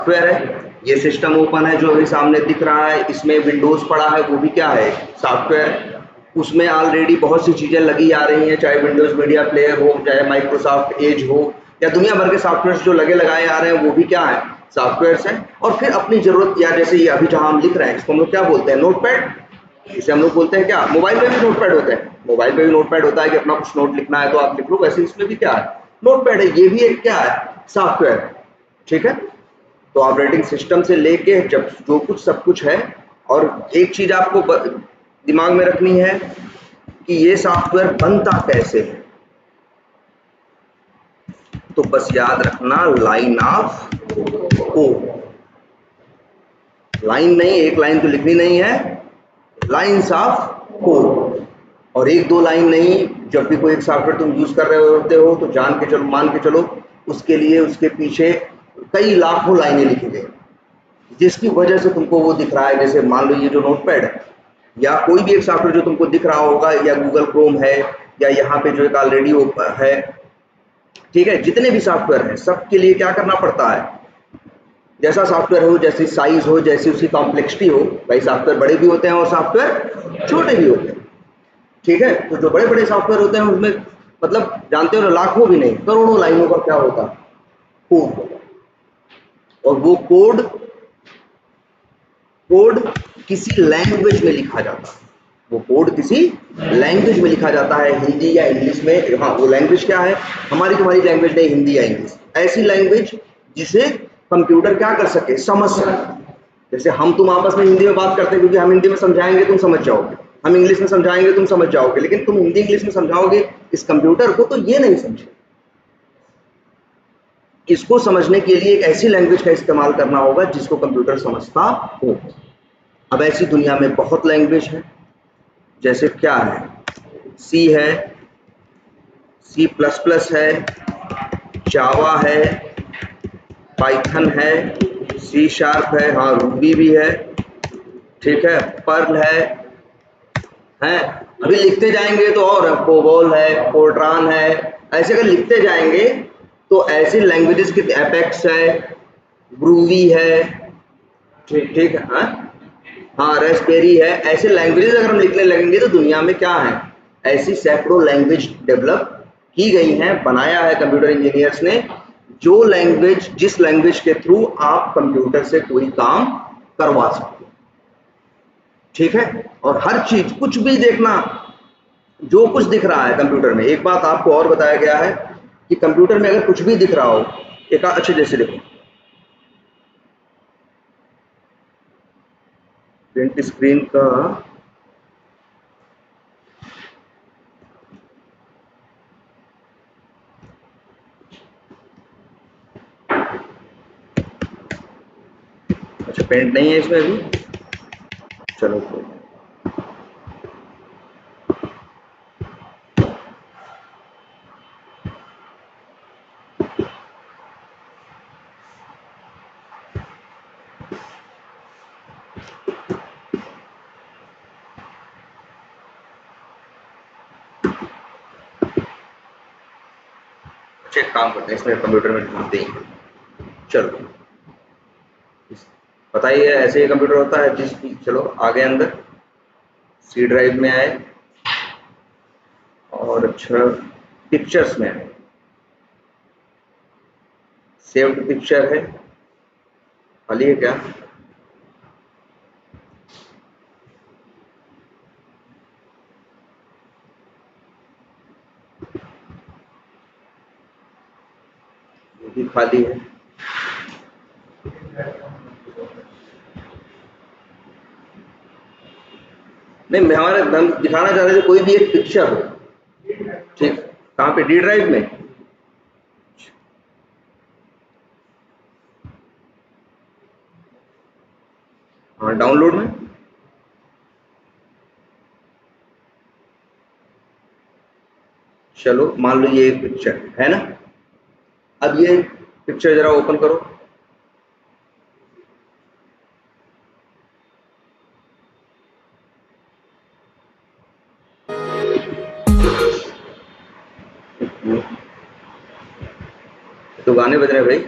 Software है। ये system open है जो अभी सामने दिख रहा है, इसमें विंडोज पड़ा है, वो भी क्या है, सॉफ्टवेयर। उसमें ऑलरेडी बहुत सी चीजें लगी आ रही हैं, चाहे विंडोज मीडिया प्लेयर हो, चाहे माइक्रोसॉफ्ट एज हो, या दुनिया भर के सॉफ्टवेयर जो लगे लगाए आ रहे हैं, वो भी क्या है, सॉफ्टवेयर हैं। और फिर अपनी जरूरत, या जैसे ये अभी जहां हम लिख रहे हैं, इसको हम लोग क्या बोलते हैं, नोटपैड। इसे हम लोग बोलते हैं क्या, मोबाइल में भी नोटपैड होता है, मोबाइल में भी नोटपैड होता है कि अपना कुछ नोट लिखना है तो आप लिख लो, वैसे इसमें भी क्या है, नोटपैड है। ये भी एक क्या है, सॉफ्टवेयर। ठीक है, तो ऑपरेटिंग सिस्टम से लेके जब जो कुछ सब कुछ है। और एक चीज आपको दिमाग में रखनी है कि ये सॉफ्टवेयर बनता कैसे है। तो बस याद रखना, लाइन ऑफ कोड, लाइन नहीं, एक लाइन तो लिखनी नहीं है, लाइन्स ऑफ कोड। और एक दो लाइन नहीं, जब भी कोई एक सॉफ्टवेयर तुम यूज कर रहे होते हो तो जान के चलो, मान के चलो, उसके लिए उसके पीछे कई लाखों लाइनें लिखी गई, जिसकी वजह से तुमको वो दिख रहा है। जैसे मान लो ये जो नोटपैड है, या कोई भी एक सॉफ्टवेयर जो तुमको दिख रहा होगा, या गूगल क्रोम है, या यहाँ पे जो एक ऑलरेडी है, ठीक है, जितने भी सॉफ्टवेयर हैं सबके लिए क्या करना पड़ता है, जैसा सॉफ्टवेयर हो, जैसी साइज हो, जैसी उसकी कॉम्प्लेक्सिटी हो, भाई सॉफ्टवेयर बड़े भी होते हैं और सॉफ्टवेयर छोटे भी होते हैं। ठीक है, तो जो बड़े बड़े सॉफ्टवेयर होते हैं उसमें मतलब जानते हो ना, लाखों भी नहीं, करोड़ों लाइनों का क्या होता है, कोड। और वो कोड कोड किसी लैंग्वेज में लिखा जाता है, वो कोड किसी लैंग्वेज में लिखा जाता है, हिंदी या इंग्लिश में। हाँ, वो लैंग्वेज क्या है, हमारी तुम्हारी लैंग्वेज नहीं, हिंदी या इंग्लिश, ऐसी लैंग्वेज जिसे कंप्यूटर क्या कर सके, समझ सके। जैसे हम तुम आपस में हिंदी में बात करते हैं, क्योंकि हम हिंदी में समझाएंगे तुम समझ जाओगे, हम इंग्लिश में समझाएंगे तुम समझ जाओगे, लेकिन तुम हिंदी इंग्लिश में समझाओगे इस कंप्यूटर को तो ये नहीं समझे। इसको समझने के लिए एक ऐसी लैंग्वेज का इस्तेमाल करना होगा जिसको कंप्यूटर समझता हो। अब ऐसी दुनिया में बहुत लैंग्वेज है, जैसे क्या है, सी है, सी प्लस प्लस है, जावा है, पाइथन है, सी शार्प है, हाँ रूबी भी है, ठीक है, पर्ल है। अभी लिखते जाएंगे तो और है, कोबोल है, फोर्ट्रान है, ऐसे अगर लिखते जाएंगे तो ऐसी लैंग्वेजेस की, एपेक्स है, ग्रूवी है, ठीक ठीक है, हाँ रेस्पेरी है। ऐसे लैंग्वेजेस अगर हम लिखने लगेंगे तो दुनिया में क्या है, ऐसी सैकड़ों लैंग्वेज डेवलप की गई हैं, बनाया है कंप्यूटर इंजीनियर्स ने, जो लैंग्वेज, जिस लैंग्वेज के थ्रू आप कंप्यूटर से कोई काम करवा सकते हो। ठीक है, और हर चीज, कुछ भी देखना, जो कुछ दिख रहा है कंप्यूटर में, एक बात आपको और बताया गया है कि कंप्यूटर में अगर कुछ भी दिख रहा हो, एक अच्छे जैसे देखो, प्रिंट स्क्रीन का, अच्छा पेंट नहीं है इसमें अभी, चलो कोई, चेक काम करते हैं इसमें, कंप्यूटर में ढूंढते ही। चलो बताइए, ऐसे ही कंप्यूटर होता है जिस, चलो आगे अंदर, सी ड्राइव में आए, और अच्छा पिक्चर्स में आए, सेव्ड पिक्चर है, खाली है क्या, ये भी खाली है। नहीं, मैं हमारे हम दिखाना चाह रहे थे कोई भी एक पिक्चर हो, ठीक, कहाँ पे, डी ड्राइव में, हाँ डाउनलोड में, चलो मान लो ये एक पिक्चर है ना। अब ये पिक्चर जरा ओपन करो, तो गाने बज रहे हैं भाई,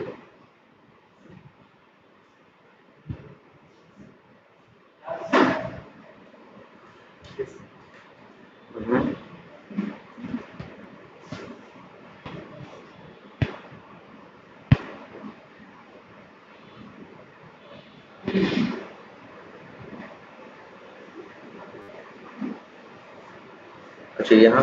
अच्छा यहाँ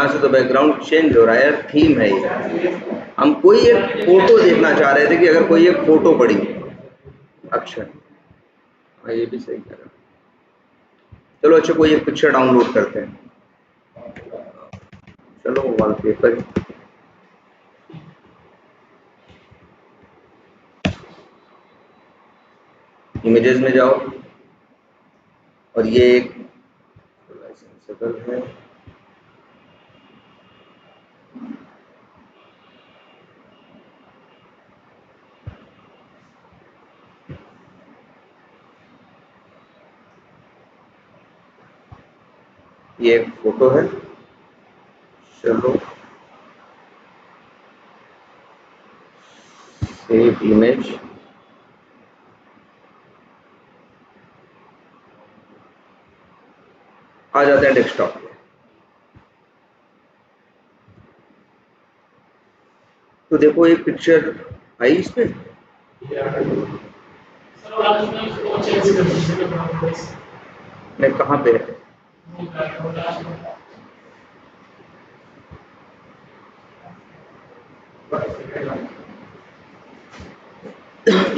से तो बैकग्राउंड चेंज हो रहा है यार, थीम है ये। हम कोई एक फोटो देखना चाह रहे थे कि अगर कोई एक फोटो पड़ी। अच्छा हाँ, ये भी सही कह रहा। चलो अच्छा, कोई एक पिक्चर डाउनलोड करते हैं। चलो वॉलपेपर इमेजेस में जाओ और ये एक लाइसेंसेबल है। ये एक फोटो है। चलो सेव इमेज, आ जाते हैं डेस्कटॉप पे। तो देखो एक पिक्चर आई इस पे। मैं कहाँ पे है?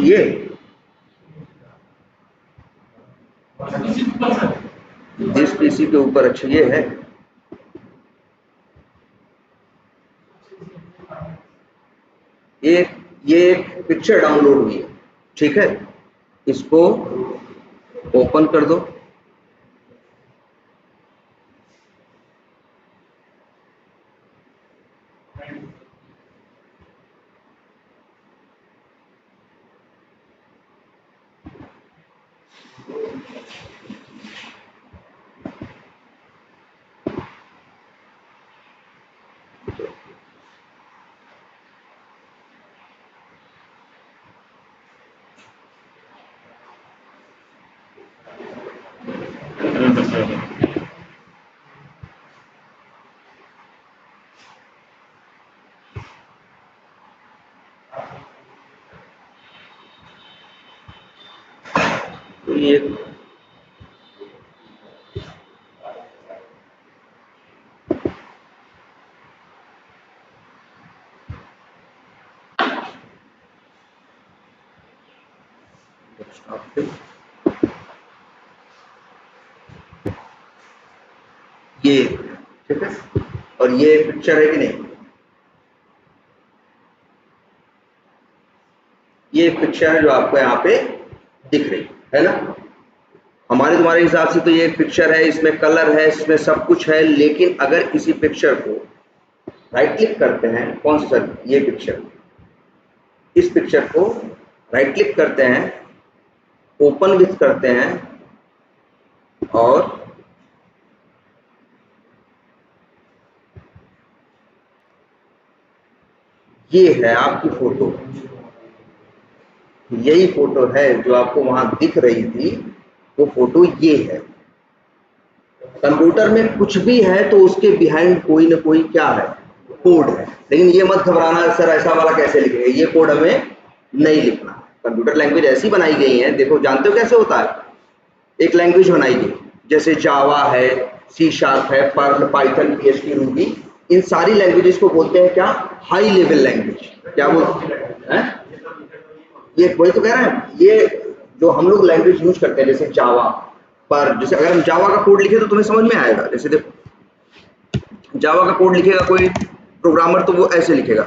ये जिस पीसी के ऊपर, अच्छा ये है। ये एक पिक्चर डाउनलोड हुई है, ठीक है। इसको ओपन कर दो। तो ये ये ठीक है। और ये पिक्चर है कि नहीं? ये एक पिक्चर है जो आपको यहाँ पे दिख रही है ना। हमारे तुम्हारे हिसाब से तो ये एक पिक्चर है, इसमें कलर है, इसमें सब कुछ है। लेकिन अगर किसी पिक्चर को राइट क्लिक करते हैं, कौन सा सर, ये पिक्चर, इस पिक्चर को राइट क्लिक करते हैं, ओपन विथ करते हैं और ये है आपकी फोटो। यही फोटो है जो आपको वहां दिख रही थी, वो फोटो ये है। कंप्यूटर में कुछ भी है तो उसके बिहाइंड कोई ना कोई क्या है, कोड है। लेकिन ये मत घबराना सर ऐसा वाला कैसे लिखेंगे, ये कोड हमें नहीं लिखना। कंप्यूटर लैंग्वेज ऐसी बनाई गई है, देखो जानते हो कैसे होता है। एक लैंग्वेज बनाई गई जैसे जावा है, सी शार्प है, पर्ल, पाइथन, पीएचपी, रूबी, इन सारी लैंग्वेजेस को बोलते हैं क्या, हाई लेवल लैंग्वेज। क्या बोलते हैं? ये वही तो कह रहे हैं, ये जो हम लोग लैंग्वेज यूज करते हैं जैसे जावा पर, जैसे अगर हम जावा का कोड लिखे तो तुम्हें समझ में आएगा। जैसे देखो जावा का कोड लिखेगा कोई प्रोग्रामर तो वो ऐसे लिखेगा,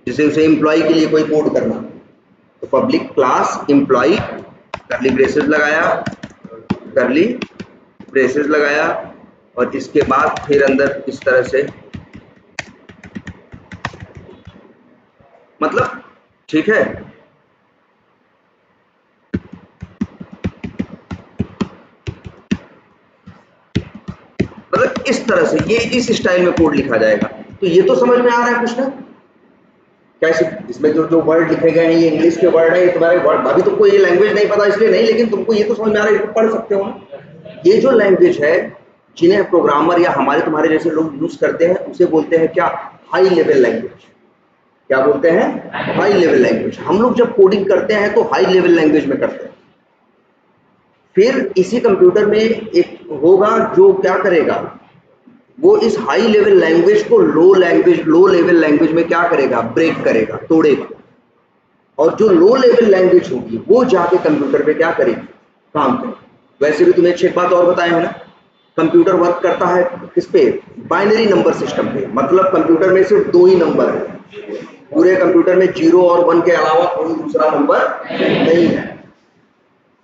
जैसे उसे एम्प्लॉय के लिए कोई कोड करना, तो पब्लिक क्लास एम्प्लॉय, करली ब्रेसेस लगाया, करली ब्रेसेस लगाया, और इसके बाद फिर अंदर इस तरह से, मतलब ठीक है। मतलब इस तरह से ये इस स्टाइल में कोड लिखा जाएगा। तो ये तो समझ में आ रहा है कुछ ना। कैसे, इसमें जो वर्ड लिखे गए हैं ये इंग्लिश के वर्ड है, ये तुम्हारे वर्ड, अभी तुमको ये लैंग्वेज नहीं पता इसलिए नहीं, लेकिन तुमको ये तो समझ में आ रहा है, पढ़ सकते हो ना। ये जो लैंग्वेज है जिन्हें प्रोग्रामर या हमारे तुम्हारे जैसे लोग यूज करते हैं उसे बोलते हैं क्या, हाई लेवल लैंग्वेज। क्या बोलते हैं, हाई लेवल लैंग्वेज। हम लोग जब कोडिंग करते हैं तो हाई लेवल लैंग्वेज में करते हैं। फिर इसी कंप्यूटर में एक होगा जो क्या करेगा, वो इस हाई लेवल लैंग्वेज को लो लेवल लैंग्वेज में क्या करेगा, ब्रेक करेगा, तोड़ेगा। और जो लो लेवल लैंग्वेज होगी वो जाके कंप्यूटर पे क्या करेगी, काम करेगी। वैसे भी तुम्हें एक बात और बताया है ना, कंप्यूटर वर्क करता है किस पे, बाइनरी नंबर सिस्टम पे। मतलब कंप्यूटर में सिर्फ 2 ही नंबर है, पूरे कंप्यूटर में 0 और 1 के अलावा कोई दूसरा नंबर नहीं है।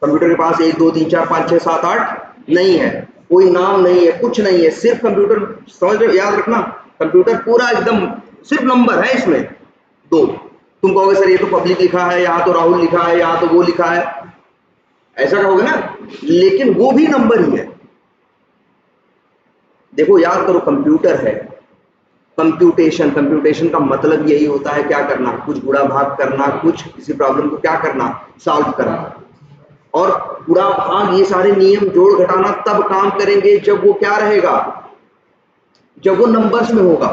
कंप्यूटर के पास 1 2 3 4 5 6 7 8 नहीं है, कोई नाम नहीं है, कुछ नहीं है, सिर्फ कंप्यूटर। समझ रहे हो, याद रखना, कंप्यूटर पूरा एकदम सिर्फ नंबर है इसमें 2। तुम कहोगे सर ये तो पब्लिक लिखा है, यहाँ तो राहुल लिखा है, यहाँ तो वो लिखा है, ऐसा कहोगे ना, लेकिन वो भी नंबर ही है। देखो याद करो, कंप्यूटर है, कंप्यूटेशन का मतलब यही होता है क्या करना, कुछ गुणा भाग करना, कुछ किसी प्रॉब्लम को क्या करना, सॉल्व करना। और गुणा भाग ये सारे नियम, जोड़ घटाना तब काम करेंगे जब वो क्या रहेगा, जब वो नंबर्स में होगा।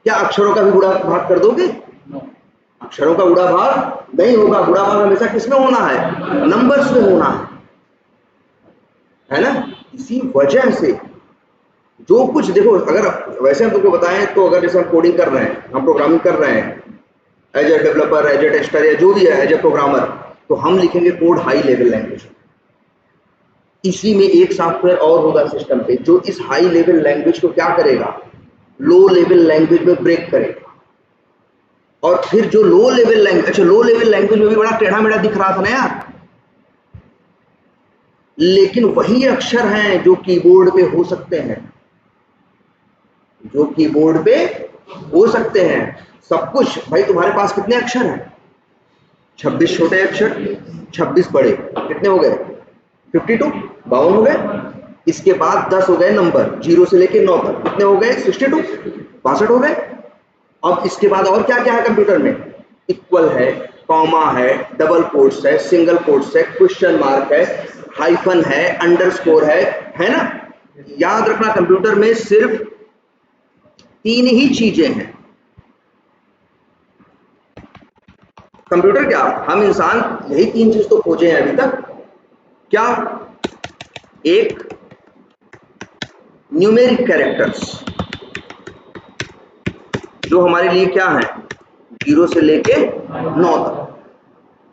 क्या अक्षरों का भी गुणा भाग कर दोगे, अक्षरों का गुणा भाग नहीं होगा। गुणा भाग हमेशा किसमें होना है, नंबर्स में होना है ना। इसी वजह से जो कुछ देखो, अगर वैसे हम तुमको बताएं तो अगर जैसे हम कोडिंग कर रहे हैं, हम प्रोग्रामिंग कर रहे हैं as a developer, as a tester या जो भी है, एज ए प्रोग्रामर, तो हम लिखेंगे कोड हाई लेवल लैंग्वेज। इसी में एक सॉफ्टवेयर और होगा सिस्टम पे जो इस हाई लेवल लैंग्वेज को क्या करेगा, लो लेवल लैंग्वेज में ब्रेक करेगा। और फिर जो लो लेवल लैंग्वेज, अच्छा लो लेवल लैंग्वेज में भी बड़ा टेढ़ा मेढ़ा दिख रहा था ना यार, लेकिन वही अक्षर हैं जो कीबोर्ड पे हो सकते हैं, जो कीबोर्ड पे हो सकते हैं। सब कुछ भाई, तुम्हारे पास कितने अक्षर हैं, 26 छोटे अक्षर, 26 बड़े, कितने हो गए, 52 52 हो गए। इसके बाद 10 हो गए नंबर, 0 से लेके 9 तक, कितने हो गए, 62 62 हो गए। अब इसके बाद और क्या क्या है कंप्यूटर में, इक्वल है, कॉमा है, डबल कोट्स है, सिंगल कोट्स है, क्वेश्चन मार्क है, हाइफन है, अंडरस्कोर है ना। याद रखना कंप्यूटर में सिर्फ 3 ही चीजें हैं। कंप्यूटर क्या, हम इंसान यही 3 चीज तो खोजे हैं अभी तक। क्या, एक न्यूमेरिक कैरेक्टर्स जो हमारे लिए क्या है, 0 से लेके 9 तक।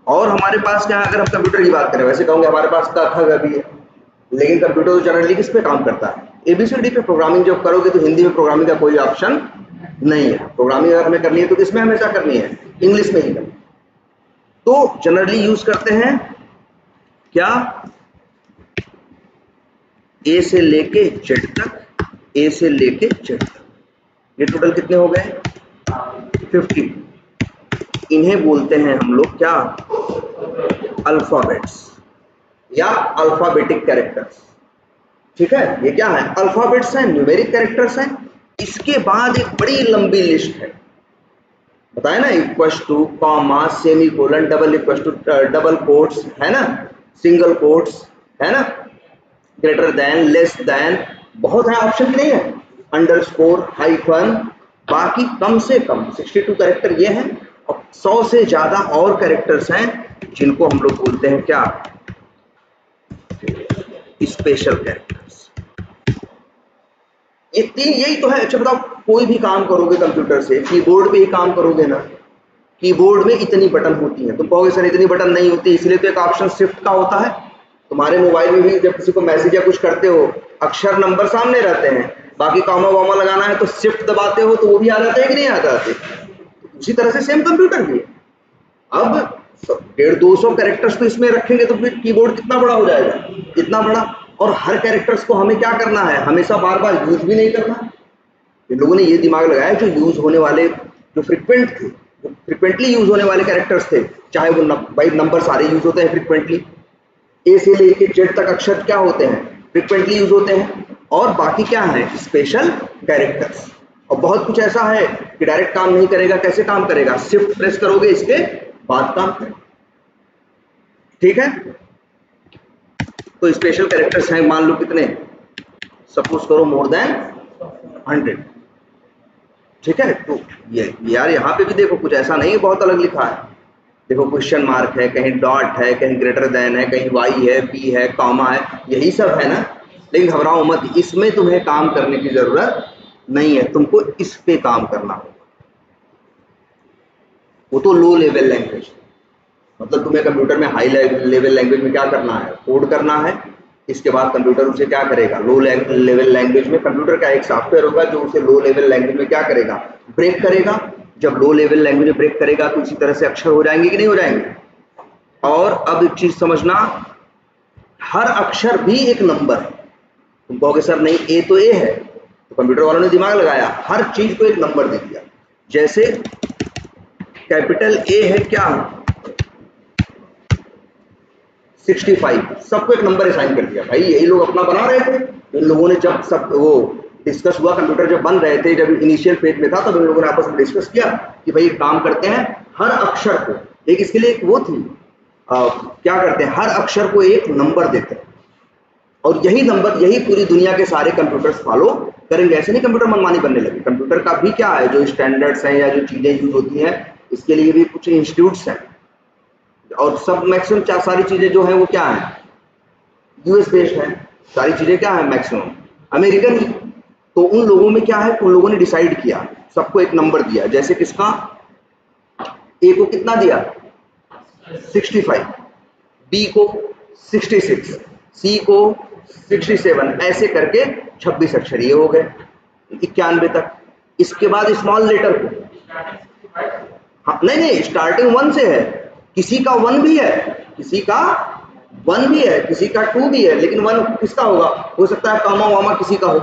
और हमारे पास क्या है, अगर हम कंप्यूटर की बात करें, वैसे कहूंगे हमारे पास क ख ग भी है, लेकिन कंप्यूटर तो जनरली किस पे काम करता है, ABCD पे। प्रोग्रामिंग जब करोगे तो हिंदी में प्रोग्रामिंग का कोई ऑप्शन नहीं है। प्रोग्रामिंग अगर हमें करनी है तो किसमें हमेशा करनी है, इंग्लिश में ही करनी है। तो जनरली यूज करते हैं क्या, A से लेके Z तक, A से लेके Z तक। ये टोटल कितने हो गए, 50। इन्हें बोलते हैं हम लोग क्या, अल्फाबेट्स या अल्फाबेटिक कैरेक्टर्स। ठीक है, ये क्या है, अल्फाबेट्स हैं, न्यूमेरिक कैरेक्टर्स हैं। इसके बाद एक बड़ी लंबी लिस्ट है, बताए ना, equal to, comma, semicolon, double equal to, double quotes है ना, सिंगल कोट्स है ना, ग्रेटर देन, लेस देन, बहुत है, ऑप्शन नहीं है, अंडरस्कोर, हाइफन, बाकी कम से कम 62 कैरेक्टर ये हैं। और 100 से ज्यादा और कैरेक्टर्स हैं जिनको हम लोग बोलते हैं क्या, स्पेशल कैरेक्टर्स। ये 3 यही तो है। अच्छा बताओ, कोई भी काम करोगे कंप्यूटर से, कीबोर्ड पे ही काम करोगे ना, कीबोर्ड में इतनी बटन होती हैं। तुम कहोगे सर इतनी बटन नहीं होती, इसलिए तो एक ऑप्शन शिफ्ट का होता है। तुम्हारे मोबाइल में भी जब किसी को मैसेज या कुछ करते हो, अक्षर नंबर सामने रहते हैं, बाकी कॉमा वामा लगाना है तो शिफ्ट दबाते हो तो वो भी आ जाते हैं कि नहीं आ जाते। उसी तरह से सेम कंप्यूटर भी है। अब 150-200 कैरेक्टर्स तो इसमें रखेंगे तो फिर कीबोर्ड कितना बड़ा हो जाएगा, इतना बड़ा। और हर कैरेक्टर्स को हमें क्या करना है, हमेशा बार बार यूज भी नहीं करना। इन लोगों ने ये दिमाग लगाया, जो यूज होने वाले, जो फ्रिक्वेंट थे, जो फ्रिक्वेंटली यूज होने वाले कैरेक्टर्स थे, चाहे वो भाई नंबर सारे यूज होते हैं फ्रिक्वेंटली, ए से लेके जेड तक अक्षर क्या होते हैं, फ्रिक्वेंटली यूज होते हैं। और बाकी क्या है, स्पेशल कैरेक्टर्स। और बहुत कुछ ऐसा है कि डायरेक्ट काम नहीं करेगा। कैसे काम करेगा? शिफ्ट प्रेस करोगे, इसके बाद काम करेगा। ठीक है, तो स्पेशल कैरेक्टर्स हैं, मान लो कितने, सपोज करो मोर देन 100। ठीक है, तो ये यार यहाँ पे भी देखो कुछ ऐसा नहीं है बहुत अलग लिखा है। देखो क्वेश्चन मार्क है, कहीं डॉट है, कहीं ग्रेटर देन है, कहीं वाई है, पी है, कॉमा है, यही सब है ना। लेकिन घबराओ मत, इसमें तुम्हें काम करने की जरूरत नहीं है, तुमको इस पे काम करना होगा। वो तो लो लेवल लैंग्वेज, मतलब तुम्हें कंप्यूटर में हाई लेवल लैंग्वेज में क्या करना है, कोड करना है। इसके बाद कंप्यूटर उसे क्या करेगा, लो लेवल लैंग्वेज में। कंप्यूटर का एक सॉफ्टवेयर होगा जो उसे लो लेवल लैंग्वेज में क्या करेगा, ब्रेक करेगा। जब लो लेवल लैंग्वेज में ब्रेक करेगा तो इसी तरह से अक्षर हो जाएंगे कि नहीं हो जाएंगे। और अब एक चीज समझना, हर अक्षर भी एक नंबर है। तुम कहोगे सर नहीं, ए तो ए है, तो कंप्यूटर वालों ने दिमाग लगाया, हर चीज को एक नंबर दे दिया। जैसे कैपिटल ए है क्या, 65, सबको एक नंबर असाइन कर दिया। भाई यही लोग अपना बना रहे थे, इन लोगों ने जब सब वो डिस्कस हुआ, कंप्यूटर जब बन रहे थे, जब इनिशियल फेज में था, तब इन लोगों ने आपस में डिस्कस किया कि भाई काम करते हैं, हर अक्षर को एक, इसके लिए एक वो थी क्या करते हैं, हर अक्षर को एक नंबर देते हैं। और यही नंबर, यही पूरी दुनिया के सारे कंप्यूटर्स फॉलो करेंगे। ऐसे नहीं कंप्यूटर मनमानी बनने लगे। कंप्यूटर का भी क्या है, जो स्टैंडर्ड्स हैं या जो चीजें यूज होती हैं, इसके लिए भी कुछ इंस्टीट्यूट्स हैं। और सब मैक्सिमम सारी चीजें जो है वो क्या है, यूएस बेस्ड है। सारी चीजें क्या है, मैक्सिमम अमेरिकन ही। तो उन लोगों में क्या है, उन लोगों ने डिसाइड किया, सबको एक नंबर दिया। जैसे किसका, ए को कितना दिया, 65, बी को 66, सी को 67, ऐसे करके 26 अक्षर ये हो गए 91 तक। इसके बाद स्मॉल लेटर को, हाँ नहीं, स्टार्टिंग 1 से है। किसी का 1 भी है, किसी का 1 भी है, किसी का 2 भी है, लेकिन 1 किसका होगा, हो सकता है कामा वामा किसी का हो।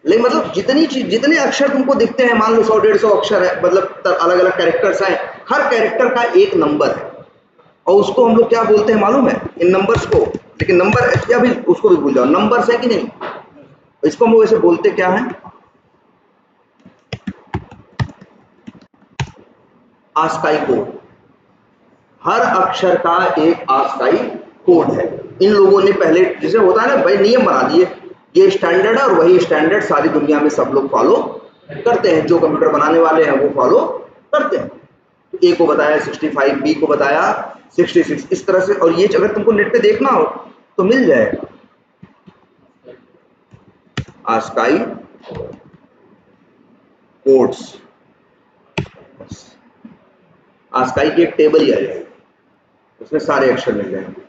लेकिन मतलब जितनी चीज, जितने अक्षर तुमको दिखते हैं, मान लो 100-150 अक्षर है, मतलब अलग अलग कैरेक्टर्स हैं, हर कैरेक्टर का एक नंबर है। और उसको हम लोग क्या बोलते हैं मालूम है, इन नंबर्स को। लेकिन नंबर या भी उसको भी भूल जाओ, नंबर्स है कि नहीं, इसको हम लोग ऐसे बोलते क्या है, आस्काई कोड। हर अक्षर का एक आस्काई कोड है। इन लोगों ने पहले, जैसे होता है ना भाई, नियम बना दिए, ये स्टैंडर्ड है और वही स्टैंडर्ड सारी दुनिया में सब लोग फॉलो करते हैं। जो कंप्यूटर बनाने वाले हैं वो फॉलो करते हैं। ए को बताया 65, बी को बताया 66, इस तरह से। और ये अगर तुमको नेट पे देखना हो तो मिल जाएगा, आस्काई कोड्स। आस्काई की एक टेबल ही आ जाएगी, उसमें सारे अक्षर मिल जाएंगे।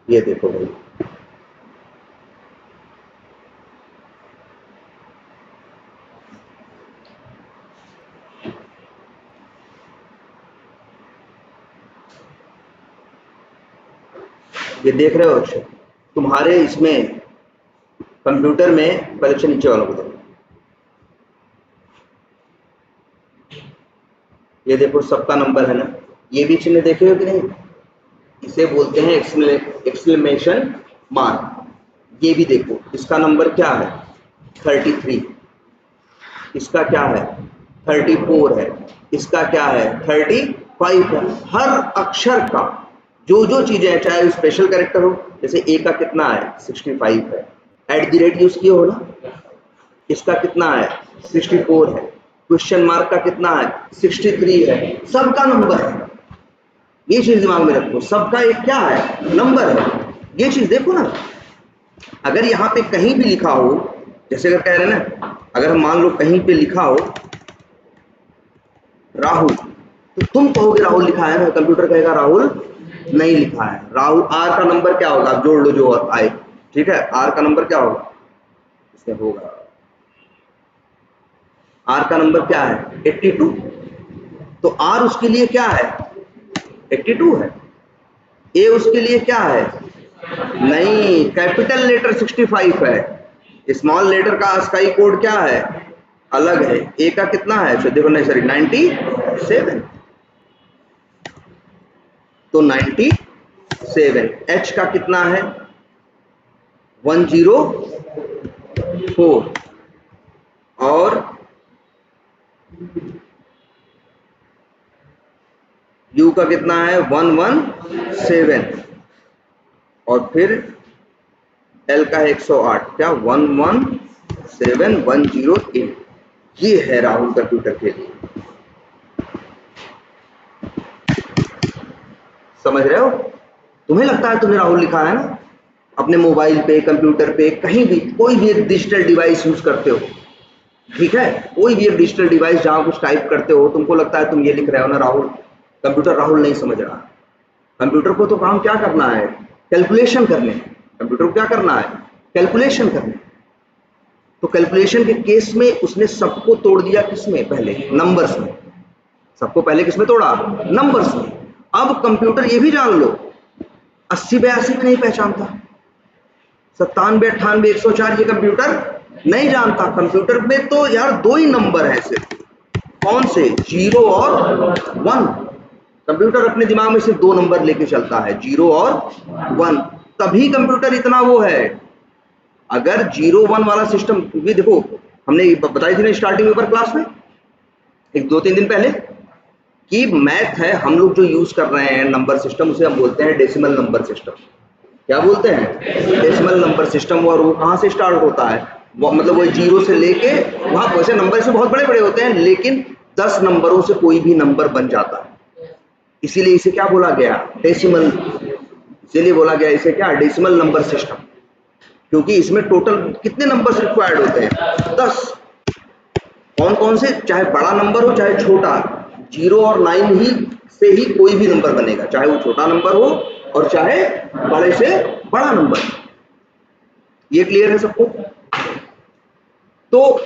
ये देखो भाई, ये देख रहे हो अक्षर तुम्हारे इसमें कंप्यूटर में। पहले से नीचे वालों को देखो, ये देखो सबका नंबर है ना। ये भी चिन्ह देखे हो कि नहीं, इसे बोलते हैं एक्सक्लेमेशन मार्क। ये भी देखो, इसका नंबर क्या है, 33, इसका क्या है 34 है, इसका क्या है 35 है। हर अक्षर का जो जो चीजें हैं, चाहे स्पेशल कैरेक्टर हो, जैसे ए का कितना है 65 है, @ यूज किए हो ना, इसका कितना है 64 है, क्वेश्चन मार्क का कितना है 63 है, सबका नंबर है। ये चीज दिमाग में रखो, सबका एक क्या है, नंबर है। ये चीज देखो ना, अगर यहाँ पे कहीं भी लिखा हो, जैसे अगर कह रहे हैं ना, अगर हम मान लो कहीं पे लिखा हो राहुल, तो तुम कहोगे राहुल लिखा है ना, कंप्यूटर कहेगा राहुल नहीं लिखा है। राहुल, आर का नंबर क्या होगा, आप जोड़ लो जो आए, ठीक है। आर का नंबर क्या होगा, इसमें होगा, आर का नंबर क्या है 82, तो आर उसके लिए क्या है 82 है। ए उसके लिए क्या है, नहीं, कैपिटल लेटर 65 है। स्मॉल लेटर का आस्काई कोड क्या है, अलग है। ए का कितना है, तो देखो नहीं सॉरी 97, तो 97। एच का कितना है 104, और U का कितना है 117 और फिर L का है 108, क्या 117108। ये है राहुल कंप्यूटर के लिए। समझ रहे हो? तुम्हें लगता है तुमने राहुल लिखा है ना? अपने मोबाइल पे, कंप्यूटर पे, कहीं भी कोई भी एक डिजिटल डिवाइस यूज करते हो, ठीक है, कोई भी एक डिजिटल डिवाइस जहां कुछ टाइप करते हो, तुमको लगता है तुम ये लिख रहे हो ना राहुल, कंप्यूटर राहुल नहीं समझ रहा। कंप्यूटर को तो काम क्या करना है? कैलकुलेशन करने। कंप्यूटर को क्या करना है? कैलकुलेशन करने। तो कैलकुलेशन के केस में उसने सबको तोड़ दिया किसमें? पहले नंबर्स में। सबको पहले किसमें तोड़ा? नंबर्स में। अब कंप्यूटर ये भी जान लो 80 82 में नहीं पहचानता, 97 98 104 ये कंप्यूटर नहीं जानता। कंप्यूटर में तो यार दो ही नंबर है सिर्फ, कौन से? 0 और 1। कंप्यूटर अपने दिमाग में सिर्फ दो नंबर लेके चलता है, 0 और 1। तभी कंप्यूटर इतना वो है। अगर 0 1 वाला सिस्टम भी देखो, हमने बताई थी ना स्टार्टिंग में क्लास में एक 2-3 दिन पहले कि मैथ है, हम लोग जो यूज कर रहे हैं नंबर सिस्टम, उसे हम बोलते हैं डेसिमल नंबर सिस्टम। क्या बोलते हैं? Decimal number system. और वो कहाँ से स्टार्ट होता है? मतलब वो 0 से लेके वहां, वैसे नंबर से बहुत बड़े बड़े होते हैं, लेकिन 10 नंबरों से कोई भी नंबर बन जाता है। इसीलिए इसे क्या बोला गया? डेसिमल। इसीलिए बोला गया इसे क्या? Decimal number system. क्योंकि इसमें टोटल कितने नंबर्स रिक्वायर्ड होते हैं? 10। कौन कौन से? चाहे बड़ा नंबर हो चाहे छोटा, 0 और 9 ही से ही कोई भी नंबर बनेगा, चाहे वो छोटा नंबर हो और चाहे बड़े से बड़ा नंबर। ये क्लियर है सबको? तो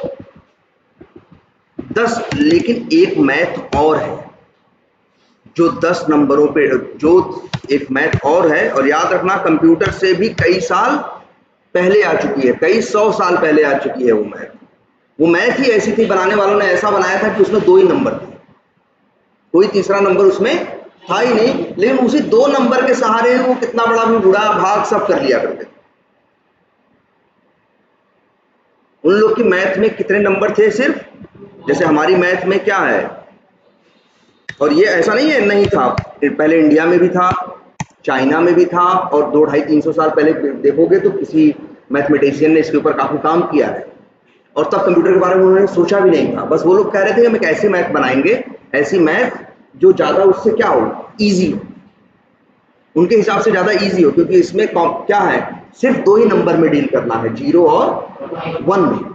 10, लेकिन एक मैथ और है जो 10 नंबरों पे, जो एक मैथ और है, और याद रखना कंप्यूटर से भी कई साल पहले आ चुकी है, कई 100 साल पहले आ चुकी है वो मैथ। वो मैथ ही ऐसी थी, बनाने वालों ने ऐसा बनाया था कि उसमें 2 ही नंबर थे, कोई तीसरा नंबर उसमें था ही नहीं, लेकिन उसी 2 नंबर के सहारे वो कितना बड़ा भी गुणा भाग सब कर लिया करते थे। उन लोग की मैथ में कितने नंबर थे? सिर्फ जैसे हमारी मैथ में क्या है, और ये ऐसा नहीं है नहीं था, पहले इंडिया में भी था, चाइना में भी था, और 200-250-300 साल पहले देखोगे तो किसी मैथमेटिशियन ने इसके ऊपर काफी काम किया है, और तब कंप्यूटर के बारे में उन्होंने सोचा भी नहीं था। बस वो लोग कह रहे थे कि हम एक ऐसी मैथ बनाएंगे, ऐसी मैथ जो ज्यादा उससे क्या हो, इजी हो, उनके हिसाब से ज्यादा इजी हो, क्योंकि इसमें क्या है, सिर्फ 2 ही नंबर में डील करना है, 0 और 1 में।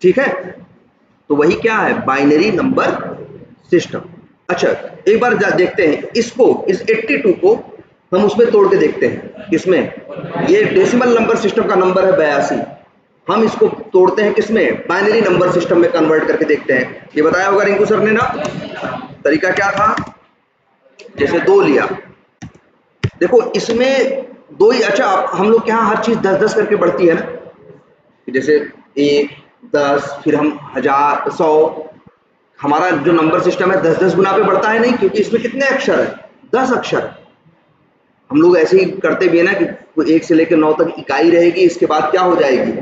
ठीक है? तो वही क्या है? Binary number system. अच्छा, एक बार देखते हैं इसको, इस 82 को हम उसमें तोड़ के देखते हैं। किसमें? ये डेसिमल नंबर सिस्टम का नंबर है 82, हम इसको तोड़ते हैं किसमें? बाइनरी नंबर सिस्टम में कन्वर्ट करके देखते हैं। ये बताया होगा रिंकू सर ने ना, तरीका क्या था? जैसे 2 लिया, देखो इसमें 2 ही। अच्छा, हम लोग के यहाँ हर चीज 10-10 करके बढ़ती है ना, जैसे 1 10, फिर हम 1000 100, हमारा जो नंबर सिस्टम है 10-10 गुना पे बढ़ता है नहीं, क्योंकि इसमें कितने अक्षर है? 10 अक्षर। हम लोग ऐसे ही करते भी है ना कि 1 से लेकर 9 तक इकाई रहेगी, इसके बाद क्या हो जाएगी?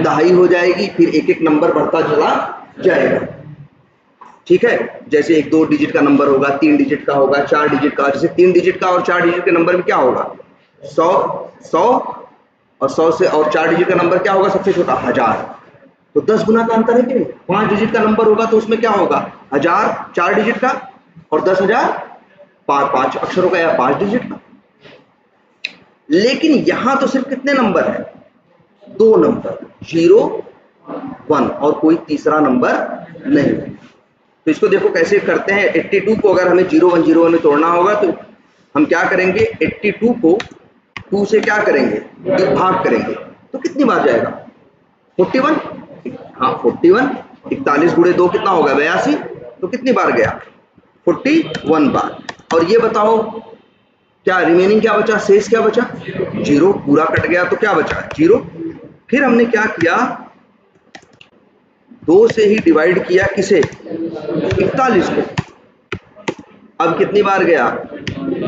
दहाई हो जाएगी, फिर एक एक नंबर बढ़ता चला जाएगा। ठीक है? जैसे 1-2 डिजिट का नंबर होगा, 3 डिजिट का होगा, 4 डिजिट का। जैसे 3 डिजिट का और 4 डिजिट के नंबर में क्या होगा? 100 100, और 100 से और 4 डिजिट का नंबर क्या होगा सबसे छोटा? 1000। तो 10 गुना का अंतर है कि नहीं? 5 डिजिट का नंबर होगा तो उसमें क्या होगा? 1000 4 डिजिट का, और 10,000 5 अक्षरों का या 5 डिजिट का। लेकिन यहां तो सिर्फ कितने नंबर है? 2 नंबर, 0 1, और कोई तीसरा नंबर नहीं। तो इसको देखो कैसे करते हैं। 82 को अगर हमें 0101 में तोड़ना होगा तो हम क्या करेंगे? 82 को 2 से क्या करेंगे? भाग करेंगे, तो कितनी बार जाएगा? 41। हाँ 41, 41 गुणे 2 कितना होगा? 82। तो कितनी बार गया? 41 बार। और ये बताओ क्या रिमेनिंग क्या बचा? शेष क्या बचा? 0। पूरा कट गया तो क्या बचा? 0। फिर हमने क्या किया? 2 से ही डिवाइड किया किसे? 41 को। अब कितनी बार गया?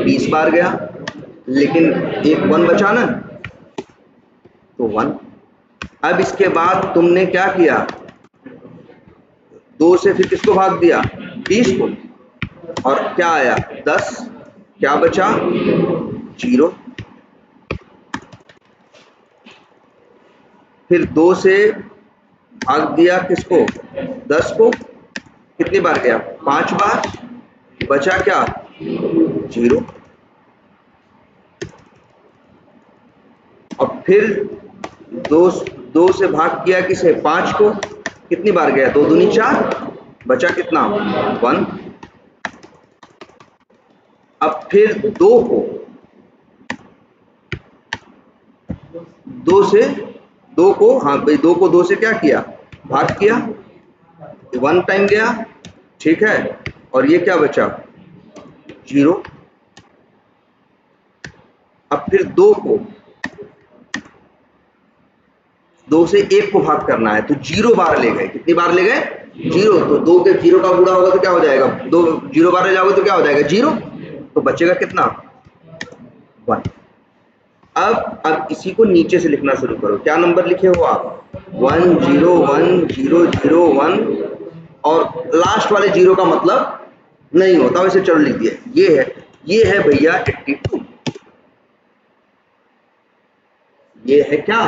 20 बार गया, लेकिन एक 1 बचा ना, तो 1। अब इसके बाद तुमने क्या किया, 2 से फिर किसको भाग दिया, 20 को, और क्या आया 10, क्या बचा 0। फिर 2 से भाग दिया किसको, 10 को, कितनी बार गया 5 बार, बचा क्या 0। और फिर 2 से भाग किया किसे 5 को, कितनी बार गया 2 दूनी 4, बचा कितना 1। अब फिर 2 को 2 को हाँ भाई 2 को 2 से क्या किया भाग किया, 1 टाइम गया, ठीक है, और ये क्या बचा 0। अब फिर 2 को 2 से 1 को भाग करना है तो 0 बार ले गए, कितनी बार ले गए 0। तो 2 के 0 का गुणा होगा तो क्या हो जाएगा, 2 0 बार ले जाओगे तो क्या हो जाएगा 0, तो बचेगा कितना 1। अब इसी को नीचे से लिखना शुरू करो, क्या नंबर लिखे हो आप 1 0 1 0 0 1, और लास्ट वाले 0 का मतलब नहीं होता, वैसे चलो लिख दिया, ये है भैया 82, ये है क्या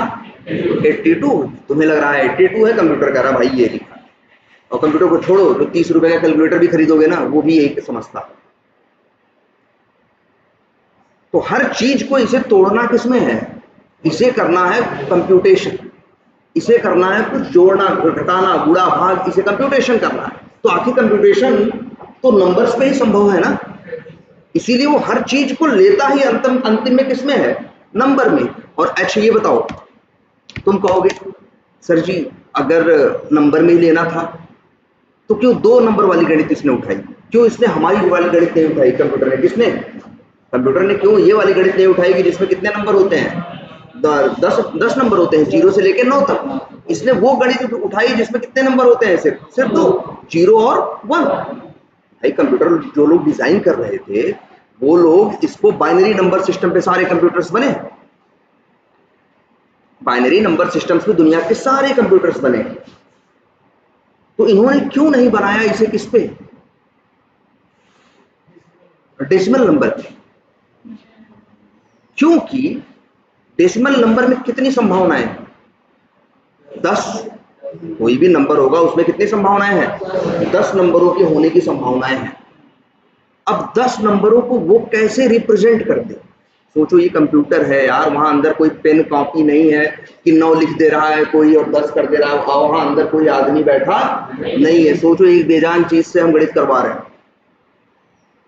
82। तुम्हें लग रहा है 82 है, कंप्यूटर कह रहा भाई ये लिखा, और कंप्यूटर को छोड़ो तो 30 रुपए का कैलकुलेटर भी खरीदोगे ना, वो भी यही समझता। तो हर चीज को इसे तोड़ना किसमें है, इसे करना है कंप्यूटेशन, इसे करना है कुछ जोड़ना घटाना गुणा भाग, इसे कंप्यूटेशन करना है। तो आखिर कंप्यूटेशन तो नंबर्स पे ही संभव है ना, इसीलिए वो हर चीज को लेता ही अंतिम में किसमें है, नंबर में। और अच्छा ये बताओ, तुम कहोगे सर जी अगर नंबर में ही लेना था तो क्यों 2 नंबर वाली गणित इसने उठाई, क्यों इसने हमारी वाली गणित नहीं उठाई, कंप्यूटर ने किसने, कंप्यूटर ने क्यों ये वाली गणित नहीं उठाई कि जिसमें कितने नंबर होते हैं 10 नंबर होते हैं 0 से लेकर 9 तक। इसने वो गणित उठाई जिसमें कितने नंबर होते हैं, सिर्फ 2, 0 और 1। भाई कंप्यूटर जो लोग डिजाइन कर रहे थे वो लोग इसको बाइनरी नंबर सिस्टम पे सारे कंप्यूटर्स बने, बाइनरी नंबर सिस्टम्स पे दुनिया के सारे कंप्यूटर्स बने, तो इन्होंने क्यों नहीं बनाया इसे किस पे, डेसिमल नंबर पे। क्योंकि डेसिमल नंबर में कितनी संभावनाएं, 10, कोई भी नंबर होगा उसमें कितनी संभावनाएं हैं, 10 नंबरों के होने की संभावनाएं हैं। अब 10 नंबरों को वो कैसे रिप्रेजेंट कर दे, सोचो ये कंप्यूटर है यार, वहां अंदर कोई पेन कॉपी नहीं है कि 9 लिख दे रहा है कोई और 10 कर दे रहा है, वहां अंदर कोई आदमी बैठा नहीं है। सोचो एक बेजान चीज से हम गणित करवा रहे हैं,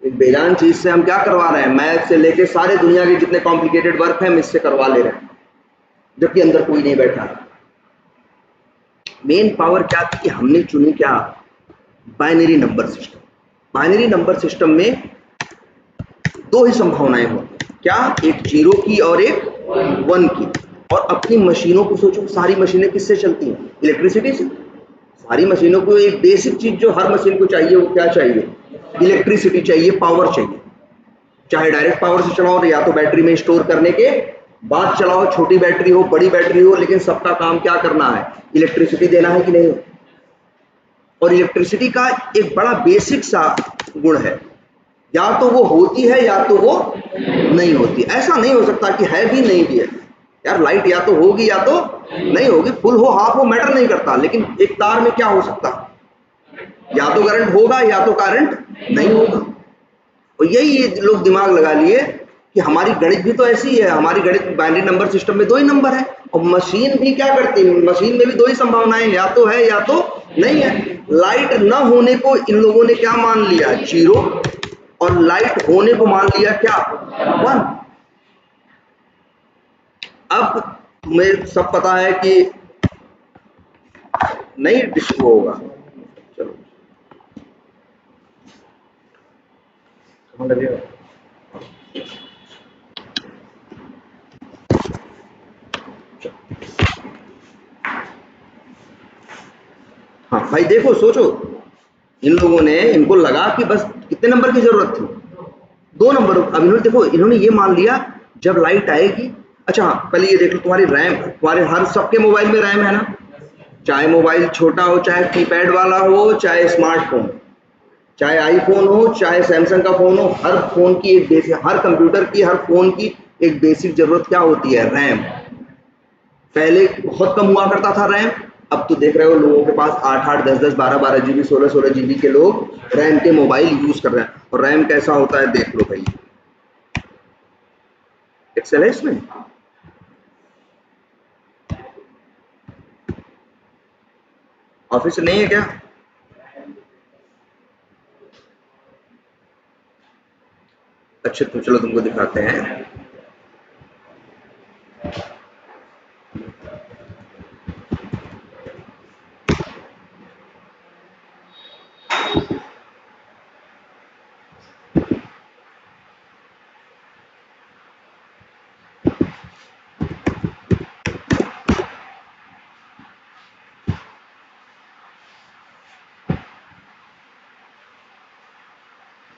एक बेजान चीज से हम क्या करवा रहे हैं, मैथ से लेके सारे दुनिया के जितने कॉम्प्लिकेटेड वर्क है हम इससे करवा ले रहे हैं, जबकि अंदर कोई नहीं बैठा। मेन पावर क्या थी कि हमने चुनी क्या, binary number system. Binary number system में 2 ही संभावनाएं होती, क्या, एक 0 की और एक 1 की। और अपनी मशीनों को सोचो, सारी मशीनें किससे चलती हैं, इलेक्ट्रिसिटी से। सारी मशीनों को एक बेसिक चीज जो हर मशीन को चाहिए वो क्या चाहिए, इलेक्ट्रिसिटी चाहिए, पावर चाहिए। चाहे डायरेक्ट पावर से चलाओ या तो बैटरी में स्टोर करने के बाद चलाओ, छोटी बैटरी हो बड़ी बैटरी हो, लेकिन सबका काम क्या करना है, इलेक्ट्रिसिटी देना है कि नहीं। और इलेक्ट्रिसिटी का एक बड़ा बेसिक सा गुण है, या तो वो होती है या तो वो नहीं होती। ऐसा नहीं हो सकता कि है भी नहीं भी है यार, लाइट या तो होगी या तो नहीं होगी, फुल हो हाफ हो मैटर नहीं करता, लेकिन एक तार में क्या हो सकता, या तो करंट होगा या तो करंट नहीं होगा। और यही ये लोग दिमाग लगा लिए कि हमारी गणित भी तो ऐसी है, हमारी गणित बाइनरी नंबर सिस्टम में 2 ही नंबर है, और मशीन भी क्या करती है, मशीन में भी 2 ही संभावनाएं, या तो है या तो नहीं है। लाइट न होने को इन लोगों ने क्या मान लिया, 0, और लाइट होने को मान लिया क्या, 1। अब तुम्हें सब पता है कि नहीं डिस्क होगा, चलो हाँ भाई देखो, सोचो इन लोगों ने, इनको लगा कि बस कितने नंबर की जरूरत थी, 2 नंबर। अब इन्होंने देखो, इन्होंने ये मान लिया जब लाइट आएगी, अच्छा हाँ, पहले ये देख लो तुम्हारी रैम, तुम्हारे हर सबके मोबाइल में रैम है ना, चाहे मोबाइल छोटा हो, चाहे कीपैड वाला हो, चाहे स्मार्टफोन, चाहे आईफोन हो, चाहे सैमसंग का फोन हो, हर फोन की एक बेसिक, हर कंप्यूटर की, हर फोन की एक बेसिक जरूरत क्या होती है, रैम। पहले बहुत कम हुआ करता था रैम, अब तो देख रहे हो लोगों के पास 8-8, 10-10, 12-12 जीबी, 16-16 जीबी के लोग रैम के मोबाइल यूज कर रहे हैं। और रैम कैसा होता है देख लो भाई, एक्सेल है इसमें, ऑफिस नहीं है क्या? अच्छा तो चलो तुमको दिखाते हैं।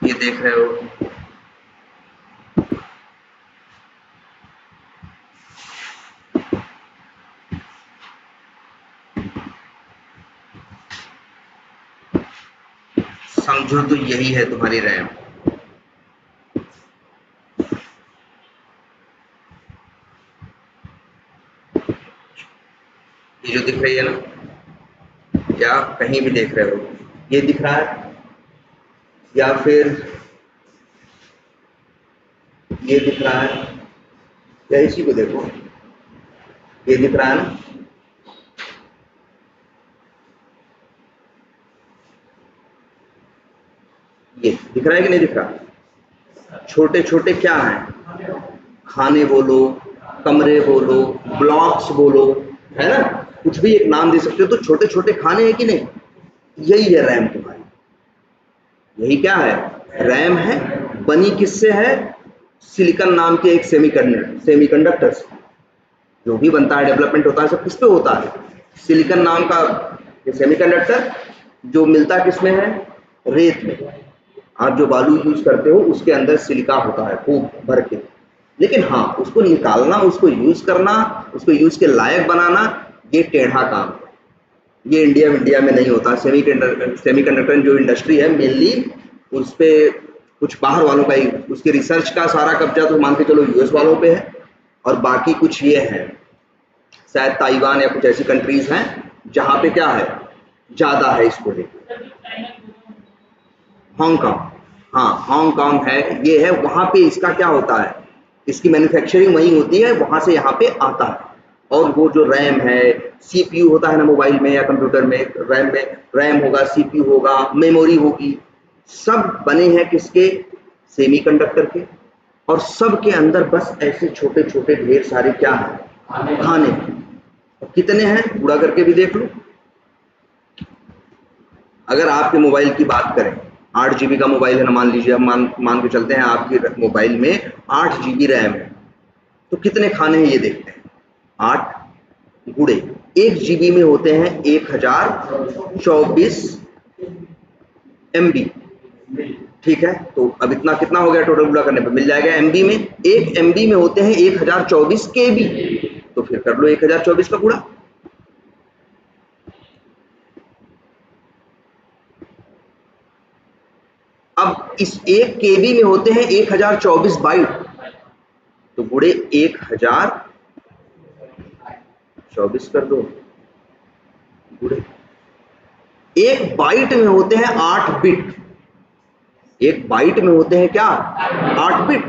ये देख रहे हो, समझो तो यही है तुम्हारी रैम। ये जो दिख रही है ना, या कहीं भी देख रहे हो, ये दिख रहा है, या फिर ये दिख रहा है, या इसी को देखो, ये दिख रहा है ना, ये दिख रहा है कि नहीं दिख रहा? छोटे छोटे क्या हैं, खाने बोलो, कमरे बोलो, ब्लॉक्स बोलो, है ना, कुछ भी एक नाम दे सकते हो, तो छोटे छोटे खाने हैं कि नहीं, यही है रैम तुम्हारी। यही क्या है, रैम है। बनी किससे है, सिलिकॉन नाम के एक सेमीकंडक्टर से। जो भी बनता है, डेवलपमेंट होता है, सब किस पे होता है, सिलिकॉन नाम का ये सेमीकंडक्टर। जो मिलता किस में है, रेत में। आप जो बालू यूज करते हो उसके अंदर सिलिका होता है खूब भर के, लेकिन हाँ उसको निकालना, उसको यूज करना, उसको यूज के लायक बनाना, ये टेढ़ा काम है। ये इंडिया में नहीं होता। सेमीकंडक्टर जो इंडस्ट्री है मेनली, उस पे कुछ बाहर वालों का ही, उसके रिसर्च का सारा कब्जा तो मान के चलो यूएस वालों पे है, और बाकी कुछ ये है, शायद ताइवान या कुछ ऐसी कंट्रीज हैं जहाँ पे क्या है, ज्यादा है इसको लेकर। हांगकांग, हाँ हांगकांग है, ये है, वहाँ पे इसका क्या होता है, इसकी मैन्युफैक्चरिंग वहीं होती है, वहाँ से यहाँ पे आता है। और वो जो रैम है, सीपीयू होता है ना मोबाइल में या कंप्यूटर में, रैम होगा, सीपीयू होगा, मेमोरी होगी, सब बने हैं किसके, सेमीकंडक्टर के। और सब के अंदर बस ऐसे छोटे छोटे ढेर सारे क्या है, खाने। कितने हैं पूरा करके भी देख लो। अगर आपके मोबाइल की बात करें, 8 जीबी का मोबाइल है ना, मान लीजिए, हम मान के चलते हैं आपके मोबाइल में 8 जीबी रैम है, तो कितने खाने हैं ये देखते हैं। 8 गुणे 1 जीबी में होते हैं 1024 MB, ठीक है। तो अब इतना कितना हो गया, टोटल पूरा करने पर मिल जाएगा MB में। 1 MB में होते हैं 1024 KB, तो फिर कर लो 1024 का गुणा। अब इस 1 KB में होते हैं 1024 बाइट, तो गुणे 1024 कर दो, गुणे 1 बाइट में होते हैं 8 बिट। 1 बाइट में होते हैं क्या, 8 बिट।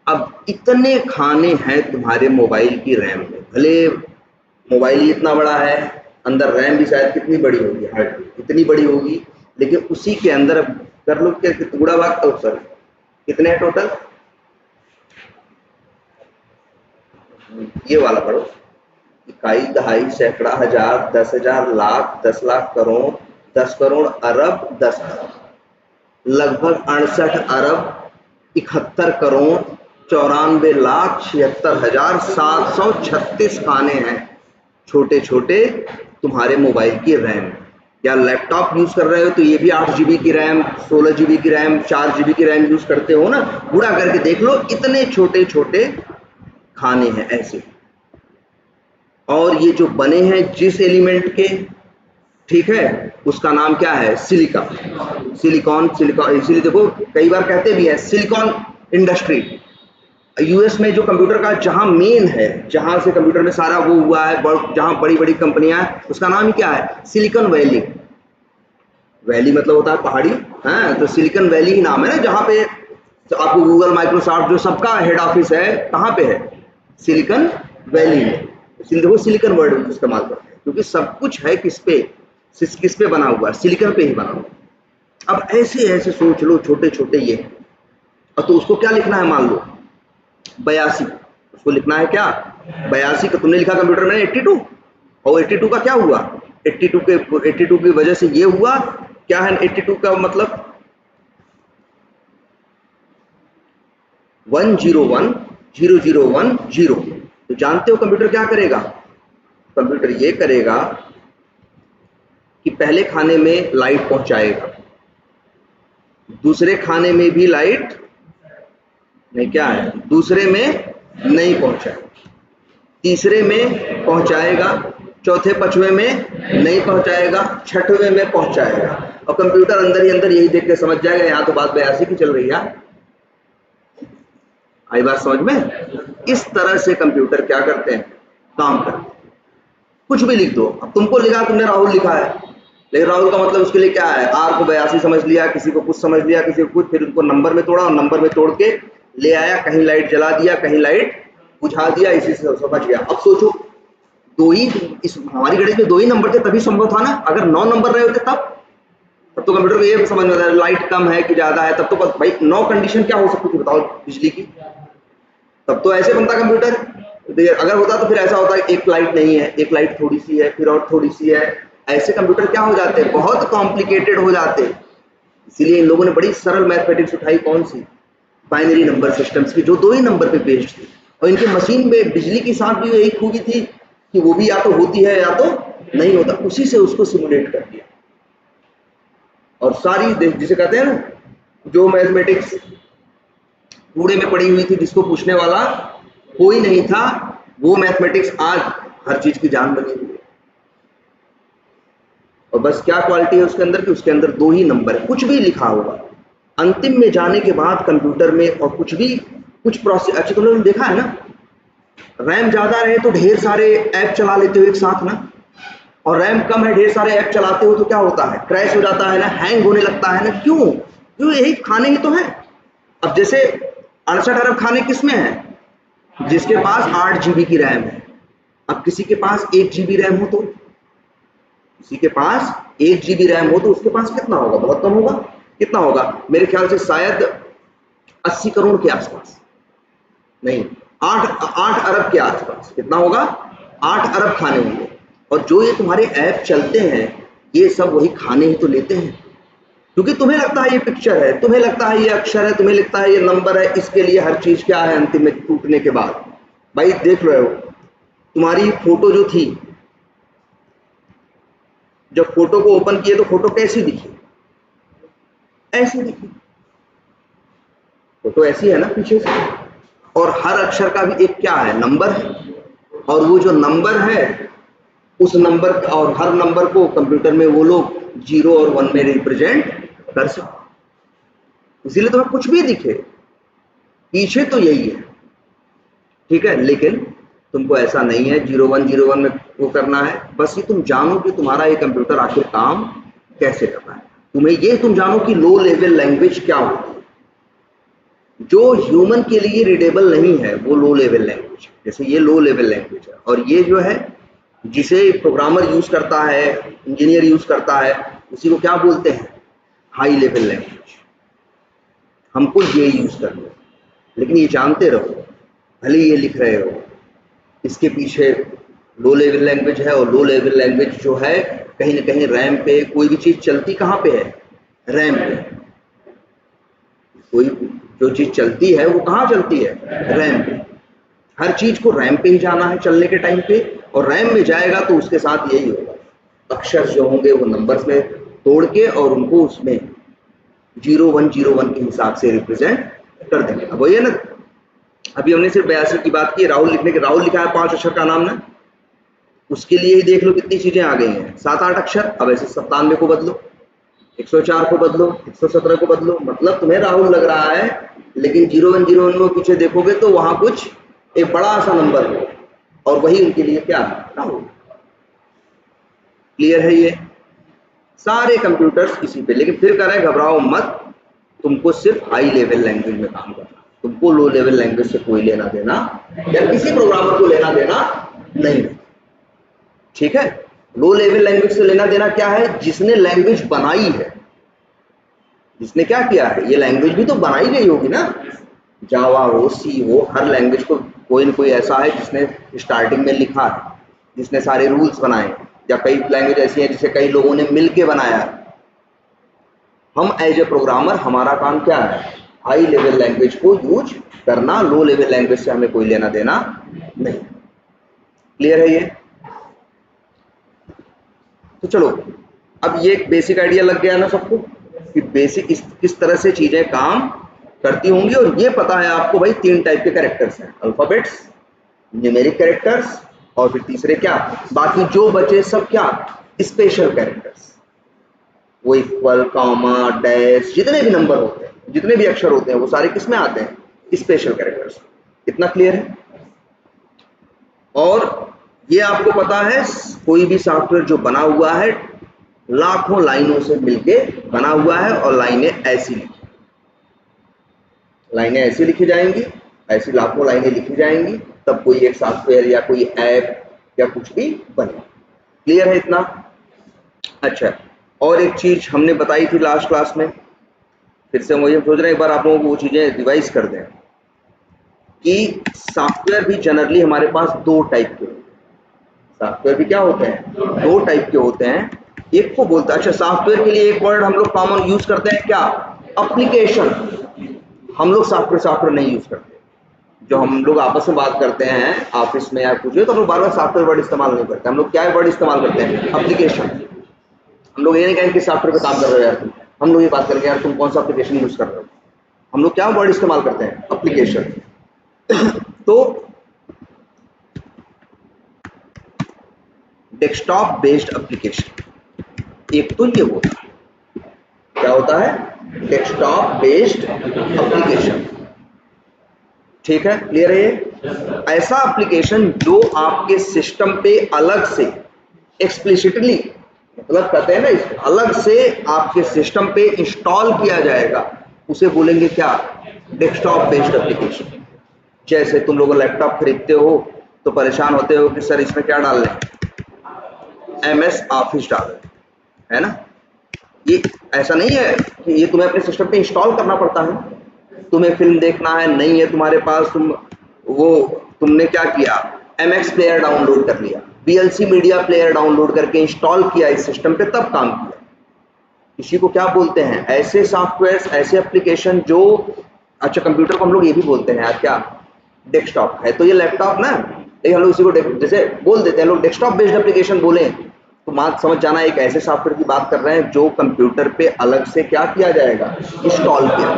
अब इतने खाने हैं तुम्हारे मोबाइल की रैम में, भले मोबाइल ही इतना बड़ा है, अंदर रैम भी शायद कितनी बड़ी होगी, हार्ड इतनी बड़ी होगी, लेकिन उसी के अंदर कर लो क्या, गुणा भाग, तो सर कितने हैं टोटल, ये वाला पढ़ो, इकाई, दहाई, सैकड़ा, हजार, 10,000, लाख, 10 लाख, करोड़, 10 करोड़, अरब, 10 अरब, लगभग 68 अरब 71 करोड़ 94,76,736 खाने हैं छोटे छोटे तुम्हारे मोबाइल की रैम। या लैपटॉप यूज कर रहे हो तो ये भी 8 GB की रैम, 16 GB की रैम, 4 GB की रैम यूज करते हो ना, गुणा करके देख लो, इतने छोटे छोटे खाने हैं ऐसे। और ये जो बने हैं जिस एलिमेंट के, ठीक है, उसका नाम क्या है? Silica, silicon, silicon. इसीलिए देखो कई बार कहते भी है सिलिकॉन इंडस्ट्री। यूएस में जो कंप्यूटर का जहां मेन है, जहां से कंप्यूटर में सारा वो हुआ है, जहां बड़ी बड़ी कंपनियां हैं, उसका नाम ही क्या है? Silicon valley. वैली मतलब होता है पहाड़ी, हाँ, तो सिलिकॉन वैली ही नाम है ना, जहां पे तो आपको गूगल, माइक्रोसॉफ्ट जो सबका हेड ऑफिस है, कहाँ पे है? सिलिकॉन वैली में। इसलिए देखो सिलिकॉन वर्ड इस्तेमाल करते हैं, क्योंकि सब कुछ है किस पे? किस पे बना हुआ है? सिलिकॉन पे ही बना हुआ। अब ऐसे ऐसे सोच लो, छोटे छोटे ये, और तो उसको क्या लिखना है? मान लो 82, उसको लिखना है क्या? 82 का तुमने लिखा कंप्यूटर में 82, और 82 का क्या हुआ? 82 की वजह से ये हुआ क्या है? 82 का मतलब 1010010। तो जानते हो कंप्यूटर क्या करेगा? कंप्यूटर ये करेगा कि पहले खाने में लाइट पहुंचाएगा, दूसरे खाने में भी लाइट नहीं, क्या है, दूसरे में नहीं पहुंचाएगा, तीसरे में पहुंचाएगा, चौथे पांचवें में नहीं पहुंचाएगा, छठवें में पहुंचाएगा। और कंप्यूटर अंदर ही अंदर यही देख के समझ जाएगा यहाँ तो बात 82 की चल रही है। आई बात समझ में? इस तरह से कंप्यूटर क्या करते हैं? काम करते हैं। कुछ भी लिख दो, अब तुमको लिखा, तुमने राहुल लिखा है, लेकिन राहुल का मतलब उसके लिए क्या है? आर को 82 समझ लिया, किसी को कुछ समझ लिया, किसी को कुछ, फिर उनको नंबर में तोड़ा और नंबर में तोड़ के ले आया, कहीं लाइट जला दिया, कहीं लाइट बुझा दिया, इसी से समझ गया। अब सोचो, दो ही, इस हमारी गणित में 2 ही नंबर थे तभी संभव था ना। अगर 9 नंबर रहे होते तब तो कंप्यूटर को ये समझ में आता है लाइट कम है कि ज्यादा है, तब तो भाई 9 कंडीशन क्या हो सकती थी बताओ बिजली की? तब तो ऐसे बनता कंप्यूटर। अगर होता तो फिर ऐसा होता है एक लाइट नहीं है, एक लाइट थोड़ी सी है, फिर और थोड़ी सी है। ऐसे कंप्यूटर क्या हो जाते हैं? बहुत कॉम्प्लिकेटेड हो जाते हैं। इसीलिए इन लोगों ने बड़ी सरल मैथमेटिक्स उठाई, कौन सी? बाइनरी नंबर सिस्टम्स की, जो 2 ही नंबर पे बेस्ड थी। और इनके मशीन में बिजली के साथ भी यही खूबी थी कि वो भी या तो होती है या तो नहीं होता, उसी से उसको सिमुलेट कर दिया। और सारी जिसे कहते हैं ना, जो मैथमेटिक्स कूड़े में पड़ी हुई थी, जिसको पूछने वाला कोई नहीं था, वो मैथमेटिक्स आज हर चीज की जान बनी हुई है। और बस क्या क्वालिटी है उसके अंदर कि उसके अंदर 2 ही नंबर है, कुछ भी लिखा होगा अंतिम में जाने के बाद कंप्यूटर में, और कुछ भी, कुछ प्रोसेस। अच्छा तुम लोगों ने देखा है ना, रैम ज्यादा रहे तो ढेर सारे ऐप चला लेते हो एक साथ ना, और रैम कम है ढेर सारे ऐप चलाते हो तो क्या होता है? क्रैश हो जाता है ना, हैंग होने लगता है ना। क्यों? क्यों? यही खाने ही तो है। अब जैसे 68 अरब खाने किसमें है? जिसके पास 8 GB की रैम है। अब किसी के पास 1 GB रैम हो तो, किसी के पास 1 GB रैम हो तो उसके पास कितना होगा? बहुत कम होगा। कितना होगा? मेरे ख्याल से शायद 80 करोड़ के आसपास, नहीं 8 अरब के आसपास। कितना होगा? 8 अरब खाने होंगे। और जो ये तुम्हारे ऐप चलते हैं, ये सब वही खाने ही तो लेते हैं। क्योंकि तुम्हें लगता है ये पिक्चर है, तुम्हें लगता है ये अक्षर है, तुम्हें लगता है ये नंबर है, इसके लिए हर चीज क्या है अंतिम में टूटने के बाद? भाई देख रहे हो, तुम्हारी फोटो जो थी, जब फोटो को ओपन किए तो फोटो कैसी दिखी? ऐसी दिखी। फोटो ऐसी है ना पीछे से, और हर अक्षर का भी एक क्या है? नंबर है। और वो जो नंबर है, उस नंबर और हर नंबर को कंप्यूटर में वो लोग 0 और 1 में रिप्रेजेंट कर सकते। इसीलिए तुम्हें कुछ भी दिखे, पीछे तो यही है, ठीक है। लेकिन तुमको ऐसा नहीं है 0101 में वो करना है। बस ये तुम जानो कि तुम्हारा ये कंप्यूटर आखिर काम कैसे करना है। तुम्हें ये तुम जानो कि लो लेवल लैंग्वेज क्या होती है, जो ह्यूमन के लिए रीडेबल नहीं है, वो लो लेवल लैंग्वेज। जैसे ये लो लेवल लैंग्वेज है, और ये जो है जिसे प्रोग्रामर यूज करता है, इंजीनियर यूज करता है, उसी को क्या बोलते हैं? High level language. हमको ये यूज करना है। लेकिन ये जानते रहो, भले ये लिख रहे हो, इसके पीछे लो लेवल लैंग्वेज है। और लो लेवल लैंग्वेज जो है, कहीं ना कहीं रैम पे, कोई भी चीज चलती कहाँ पे है? रैम पे। कोई जो चीज चलती है वो कहाँ चलती है? रैम पे। हर चीज को रैम पे ही जाना है चलने के टाइम पे, और रैम में जाएगा तो उसके साथ यही होगा। अक्षर जो होंगे वो नंबर्स में तोड़ के और उनको उसमें 0101 के हिसाब से रिप्रेजेंट कर देंगे। अब वही है ना, अभी हमने सिर्फ 82 की बात की, राहुल लिखने के, राहुल लिखा है 5 अक्षर का नाम ना, उसके लिए ही देख लो कितनी चीजें आ गई हैं, 7-8 अक्षर। अब ऐसे 97 को बदलो, 104 को बदलो, 117 को बदलो, मतलब तुम्हें राहुल लग रहा है, लेकिन 0101 में पीछे देखोगे तो वहां कुछ एक बड़ा सा नंबर हो, और वही उनके लिए क्या है, राहुल। क्लियर है ये? सारे कंप्यूटर्स इसी पे, लेकिन फिर कह रहे हैं घबराओ मत, तुमको सिर्फ हाई लेवल लैंग्वेज में काम करना, तुमको लो लेवल लैंग्वेज से कोई लेना देना या किसी प्रोग्रामर को लेना देना नहीं। ठीक है, लो लेवल लैंग्वेज से लेना देना क्या है, जिसने लैंग्वेज बनाई है, जिसने क्या किया है, ये लैंग्वेज भी तो बनाई गई होगी ना, जावा हो, सी हो, हर लैंग्वेज को कोई न कोई ऐसा है जिसने स्टार्टिंग में लिखा है, जिसने सारे रूल्स बनाए, या कई लैंग्वेज ऐसी हैं जिसे कई लोगों ने मिलके बनाया। हम एज ए प्रोग्रामर, हमारा काम क्या है, हाई लेवल लैंग्वेज को यूज करना, लो लेवल लैंग्वेज से हमें कोई लेना देना नहीं। क्लियर है ये? तो चलो, अब ये एक बेसिक आइडिया लग गया ना सबको कि बेसिक किस तरह से चीजें काम करती होंगी, और ये पता है आपको भाई 3 टाइप के कैरेक्टर्स हैं, अल्फाबेट्स, न्यूमेरिक कैरेक्टर्स, और फिर तीसरे क्या, बाकी जो बचे सब क्या, स्पेशल कैरेक्टर्स, वो इक्वल, कॉमा, डैश, जितने भी नंबर होते हैं, जितने भी अक्षर होते हैं, वो सारे किस में आते हैं, स्पेशल कैरेक्टर्स। इतना क्लियर है? और ये आपको पता है, कोई भी सॉफ्टवेयर जो बना हुआ है लाखों लाइनों से मिलके बना हुआ है, और लाइनें ऐसी लिखी जाएंगी, ऐसी लाखों लाइनें लिखी जाएंगी, तब कोई एक सॉफ्टवेयर या कोई ऐप या कुछ भी बने। क्लियर है इतना? अच्छा, और एक चीज हमने बताई थी लास्ट क्लास में, फिर से मुझे सोच रहे हैं एक बार आप लोगों को वो चीजें रिवाइज कर दें, कि सॉफ्टवेयर भी जनरली हमारे पास 2 टाइप के होते हैं। सॉफ्टवेयर भी क्या होते हैं, 2 टाइप के होते हैं। एक को बोलते हैं, अच्छा सॉफ्टवेयर के लिए एक वर्ड हम लोग कॉमन यूज करते हैं क्या, एप्लीकेशन। हम लोग सॉफ्टवेयर नहीं यूज करते, जो हम लोग आपस में बात करते हैं ऑफिस में या कुछ, तो हम लोग बार बार सॉफ्टवेयर वर्ड इस्तेमाल नहीं करते, हम लोग क्या वर्ड इस्तेमाल करते हैं, एप्लीकेशन। हम लोग ये नहीं कहेंगे कि सॉफ्टवेयर पे काम कर रहे हो यार तुम, हम लोग ये बात करेंगे यार तुम कौन सा एप्लीकेशन यूज कर रहे हो, हम लोग क्या वर्ड इस्तेमाल करते हैं, एप्लीकेशन। तो डेस्कटॉप बेस्ड एप्लीकेशन, एक तो ये होता है, क्या होता है, डेस्कटॉप बेस्ड एप्लीकेशन। ठीक है, क्लियर है ये? ऐसा एप्लीकेशन जो आपके सिस्टम पे अलग से एक्सप्लिसिटली, मतलब कहते हैं ना, अलग से आपके सिस्टम पे इंस्टॉल किया जाएगा, उसे बोलेंगे क्या, डेस्कटॉप बेस्ड एप्लीकेशन। जैसे तुम लोग लैपटॉप खरीदते हो तो परेशान होते हो कि सर इसमें क्या डाल लें, MS ऑफिस डाल, है ना। ये ऐसा नहीं है कि ये तुम्हें अपने सिस्टम पे इंस्टॉल करना पड़ता है, तुम्हें फिल्म देखना है, नहीं है तुम्हारे पास, तुमने क्या किया, MX प्लेयर डाउनलोड कर लिया, VLC मीडिया प्लेयर डाउनलोड करके इंस्टॉल किया इस सिस्टम पे, तब काम किया। इसी को क्या बोलते हैं, ऐसे सॉफ्टवेयर, ऐसे एप्लीकेशन जो, अच्छा कंप्यूटर को हम लोग ये भी बोलते हैं यार, क्या, डेस्कटॉप है तो ये लैपटॉप ना, लेकिन हम लोग इसी को जैसे बोल देते हैं लोग, डेस्कटॉप बेस्ड एप्लीकेशन बोले तो मान समझ जाना एक ऐसे सॉफ्टवेयर की बात कर रहे हैं जो कंप्यूटर पे अलग से क्या किया जाएगा, इंस्टॉल किया।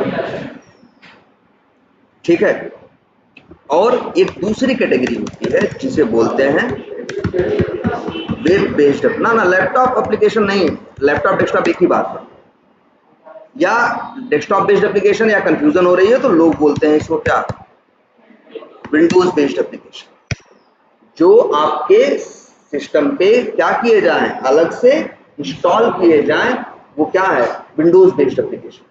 ठीक है, और एक दूसरी कैटेगरी होती है जिसे बोलते हैं वेब बेस्ड, ना लैपटॉप एप्लीकेशन नहीं, लैपटॉप डेस्कटॉप एक ही बात है, या डेस्कटॉप बेस्ड एप्लीकेशन, या कंफ्यूजन हो रही है तो लोग बोलते हैं इसको क्या, विंडोज बेस्ड एप्लीकेशन, जो आपके सिस्टम पे क्या किए जाएं, अलग से इंस्टॉल किए जाएं, वो क्या है, विंडोज बेस्ड एप्लीकेशन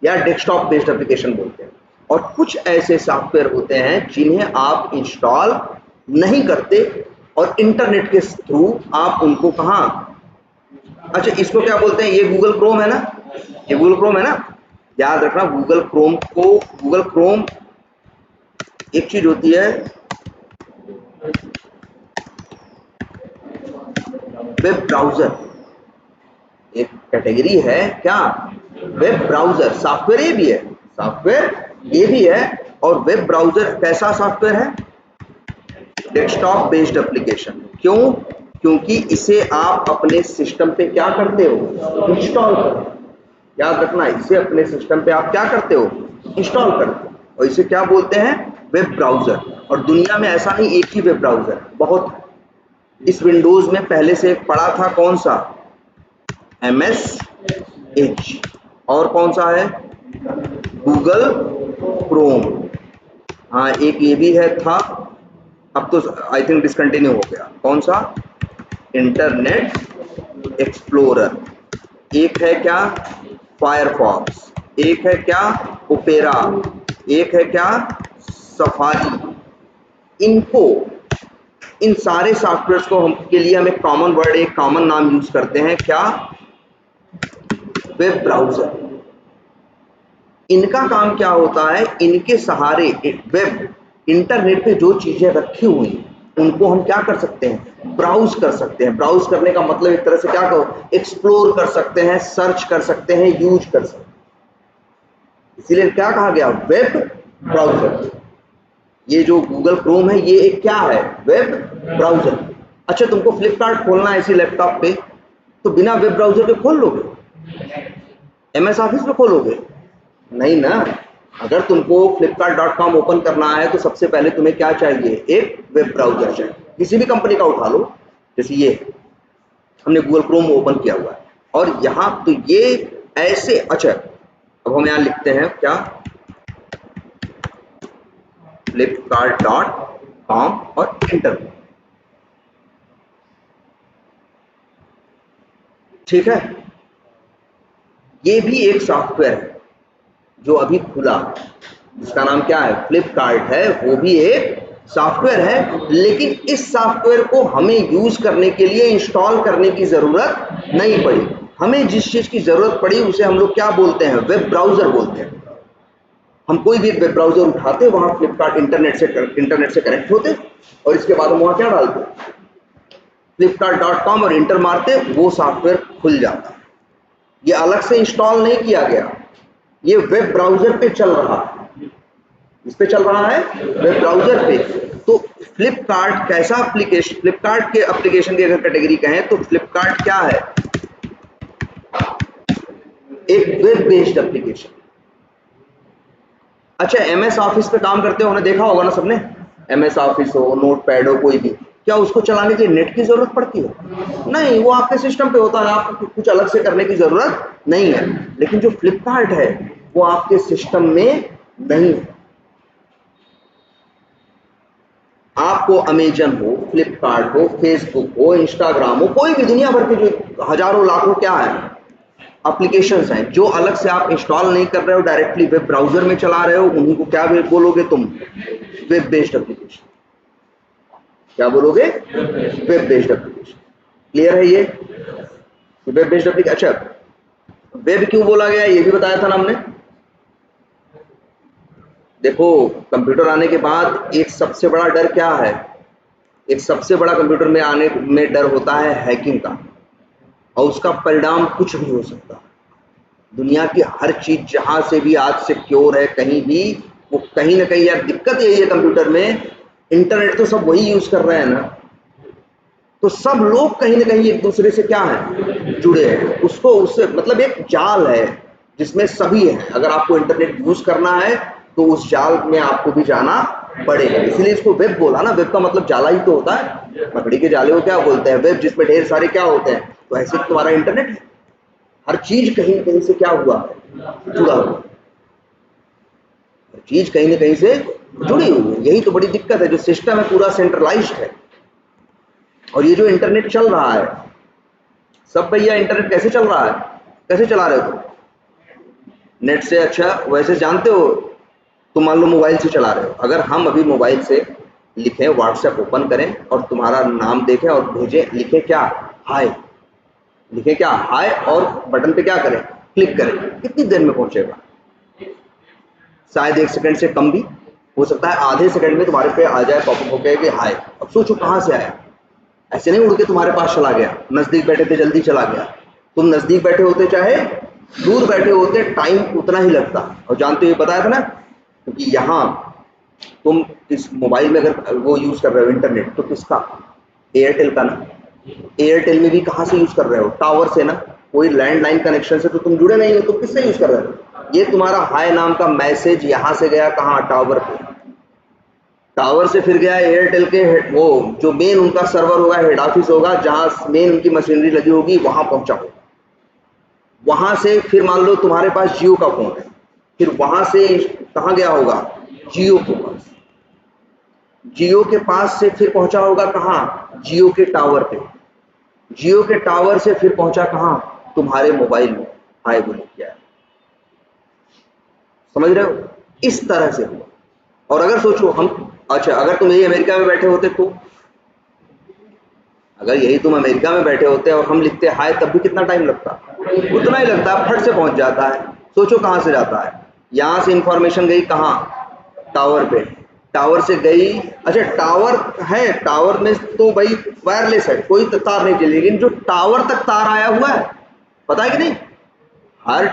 या डेस्कटॉप बेस्ड एप्लीकेशन बोलते हैं। और कुछ ऐसे सॉफ्टवेयर होते हैं जिन्हें आप इंस्टॉल नहीं करते और इंटरनेट के थ्रू आप उनको कहां, अच्छा इसको क्या बोलते हैं, ये गूगल क्रोम है ना, ये गूगल क्रोम है ना, याद रखना गूगल क्रोम को, गूगल क्रोम एक चीज होती है वेब ब्राउजर, एक कैटेगरी है क्या, वेब ब्राउजर। सॉफ्टवेयर ये भी है, सॉफ्टवेयर ये भी है, और वेब ब्राउजर कैसा सॉफ्टवेयर है, डेस्कटॉप बेस्ड एप्लीकेशन। क्यों, क्योंकि इसे आप अपने सिस्टम पे क्या करते हो, इंस्टॉल करते हो। याद रखना, इसे अपने सिस्टम पे आप क्या करते हो, इंस्टॉल करते हो। और इसे क्या बोलते हैं, वेब ब्राउजर। और दुनिया में ऐसा नहीं एक ही वेब ब्राउजर, बहुत। इस विंडोज में पहले से एक पड़ा था, कौन सा, MS और कौन सा है, गूगल क्रोम। हाँ, एक ये भी है था, अब तो आई थिंक डिसकंटिन्यू हो गया। कौन सा, इंटरनेट एक्सप्लोरर। एक है क्या, फायरफॉक्स। एक है क्या, ओपेरा। एक है क्या, सफारी। इनको, इन सारे सॉफ्टवेयर्स को हम के लिए हम एक कॉमन वर्ड, एक कॉमन नाम यूज करते हैं, क्या, वेब ब्राउजर। इनका काम क्या होता है, इनके सहारे वेब, इंटरनेट पे जो चीजें रखी हुई उनको हम क्या कर सकते हैं, ब्राउज कर सकते हैं। ब्राउज करने का मतलब एक तरह से क्या कहो, एक्सप्लोर कर सकते हैं, सर्च कर सकते हैं, यूज कर सकते हैं। इसीलिए क्या कहा गया, वेब ब्राउजर। ये जो गूगल क्रोम है ये एक क्या है, वेब ब्राउजर। अच्छा, तुमको फ्लिपकार्ट खोलना है इसी लैपटॉप पे, तो बिना वेब ब्राउजर के खोल लोगे, MS ऑफिस में खोलोगे, नहीं ना। अगर तुमको flipkart.com ओपन करना है तो सबसे पहले तुम्हें क्या चाहिए, एक वेब ब्राउजर चाहिए। किसी भी कंपनी का उठा लो, जैसे ये हमने गूगल क्रोम ओपन किया हुआ है और यहाँ तो ये ऐसे। अच्छा, अब हम यहाँ लिखते हैं क्या, flipkart.com और एंटर। ठीक है, ये भी एक सॉफ्टवेयर है जो अभी खुला, जिसका नाम क्या है, फ्लिपकार्ट है। वो भी एक सॉफ्टवेयर है, लेकिन इस सॉफ्टवेयर को हमें यूज करने के लिए इंस्टॉल करने की जरूरत नहीं पड़ी। हमें जिस चीज की जरूरत पड़ी उसे हम लोग क्या बोलते हैं, वेब ब्राउजर बोलते हैं। हम कोई भी वेब ब्राउजर उठाते, वहां फ्लिपकार्ट इंटरनेट से कनेक्ट होते और इसके बाद हम वहां क्या डालते, flipkart.com और इंटर मारते, वो सॉफ्टवेयर खुल जाता। ये अलग से इंस्टॉल नहीं किया गया, ये वेब ब्राउजर पे चल रहा है। इस पे चल रहा है, वेब ब्राउजर पे। तो फ्लिपकार्ट कैसा एप्लीकेशन, फ्लिपकार्ट के एप्लीकेशन की अगर कैटेगरी कहें तो फ्लिपकार्ट क्या है, एक वेब बेस्ड एप्लीकेशन। अच्छा, MS ऑफिस पे काम करते हो, देखा होगा ना सबने, MS ऑफिस हो, नोटपैड हो, कोई भी, क्या उसको चलाने के लिए नेट की जरूरत पड़ती है, नहीं, वो आपके सिस्टम पे होता है, आपको कुछ अलग से करने की जरूरत नहीं है। लेकिन जो फ्लिपकार्ट है वो आपके सिस्टम में नहीं है। आपको अमेजन हो, फ्लिपकार्ट हो, फेसबुक हो, इंस्टाग्राम हो, कोई भी दुनिया भर के जो हजारों लाखों क्या है एप्लीकेशंस हैं, जो अलग से आप इंस्टॉल नहीं कर रहे हो, डायरेक्टली वेब ब्राउजर में चला रहे हो, उन्हीं को क्या बोलोगे तुम, वेब बेस्ड एप्लीकेशन। क्या बोलोगे, वेब बेस्ड एप्लीकेशन। क्लियर है ये, वेब बेस्ड एप्लीकेशन। अच्छा, वेब क्यों बोला गया ये भी बताया था ना हमने। देखो, कंप्यूटर आने के बाद एक सबसे बड़ा डर क्या है, एक सबसे बड़ा कंप्यूटर में आने में डर होता है हैकिंग का, और उसका परिणाम कुछ भी हो सकता है। दुनिया की हर चीज जहां से भी आज सिक्योर है, कहीं भी, वो कहीं ना कहीं, यार दिक्कत यही है कंप्यूटर में, इंटरनेट तो सब वही यूज कर रहे हैं ना, तो सब लोग कहीं ना कहीं एक दूसरे से क्या है, जुड़े हैं। उसको, उससे मतलब एक जाल है जिसमें सभी है। अगर आपको इंटरनेट यूज करना है तो उस जाल में आपको भी जाना पड़ेगा, इसलिए इसको वेब बोला ना। वेब का मतलब जाला ही तो होता है, मकड़ी के जाले को क्या बोलते हैं, वेब, जिसमें ढेर सारे क्या होते हैं। तो ऐसे तुम्हारा इंटरनेट है, हर चीज कहीं ना कहीं से क्या हुआ है, जुड़ा हुआ। हर चीज कहीं ना कहीं से जुड़ी हुई है, यही तो बड़ी दिक्कत है। जो सिस्टम है पूरा सेंट्रलाइज्ड है, और ये जो इंटरनेट चल रहा है, सब भैया इंटरनेट कैसे चल रहा है, कैसे चला रहे हो तुम, नेट से। अच्छा, वैसे जानते हो, तुम मान लो मोबाइल से चला रहे हो, अगर हम अभी मोबाइल से लिखें, व्हाट्सएप ओपन करें और तुम्हारा नाम देखें और भेजें, लिखे क्या, हाय, लिखे क्या, हाय, और बटन पे क्या करें, क्लिक करें, कितनी देर में पहुंचेगा, शायद 1 सेकंड से कम भी हो सकता है, आधे सेकंड में तुम्हारे पे आ जाए पॉपअप होके कि हाय। अब सोचो कहां से आया, ऐसे नहीं उड़ के तुम्हारे पास चला गया, नजदीक बैठे थे जल्दी चला गया। तुम नजदीक बैठे होते चाहे दूर बैठे होते, टाइम उतना ही लगता। और जानते हो, ये बताया था ना, क्योंकि यहाँ तुम इस मोबाइल में अगर वो यूज कर रहे हो इंटरनेट, तो किसका, एयरटेल का ना, एयरटेल में भी कहाँ से यूज कर रहे हो? टावर से ना, कोई लैंडलाइन कनेक्शन से तो तुम जुड़े नहीं हो, तुम किससे यूज कर रहे हो? ये तुम्हारा हाय नाम का मैसेज यहाँ से गया कहाँ? टावर पे। टावर से फिर गया एयरटेल के वो जो मेन उनका सर्वर होगा, हेड ऑफिस होगा, जहाँ मेन उनकी मशीनरी लगी होगी, वहां पहुंचा होगा। वहां से फिर मान लो तुम्हारे पास जियो का फोन है, फिर वहां से कहाँ गया होगा? जियो के पास। जियो के पास से फिर पहुंचा होगा कहाँ? जियो के टावर पे। जियो के टावर से फिर पहुंचा कहाँ? तुम्हारे मोबाइल में। हाय बोले क्या है, समझ रहे हो? इस तरह से हुआ। और अगर सोचो हम, अच्छा अगर तुम यही अमेरिका में बैठे होते तो, अगर यही तुम अमेरिका में बैठे होते और हम लिखते हाय, तब भी कितना टाइम लगता? उतना ही लगता, फट से पहुंच जाता है। सोचो कहाँ से जाता है, यहाँ से इंफॉर्मेशन गई कहाँ? टावर पे। टावर से गई, अच्छा टावर है, टावर में तो भाई वायरलेस है, कोई तार नहीं चली, लेकिन जो टावर तक तार आया हुआ है, पता है कि नहीं? हर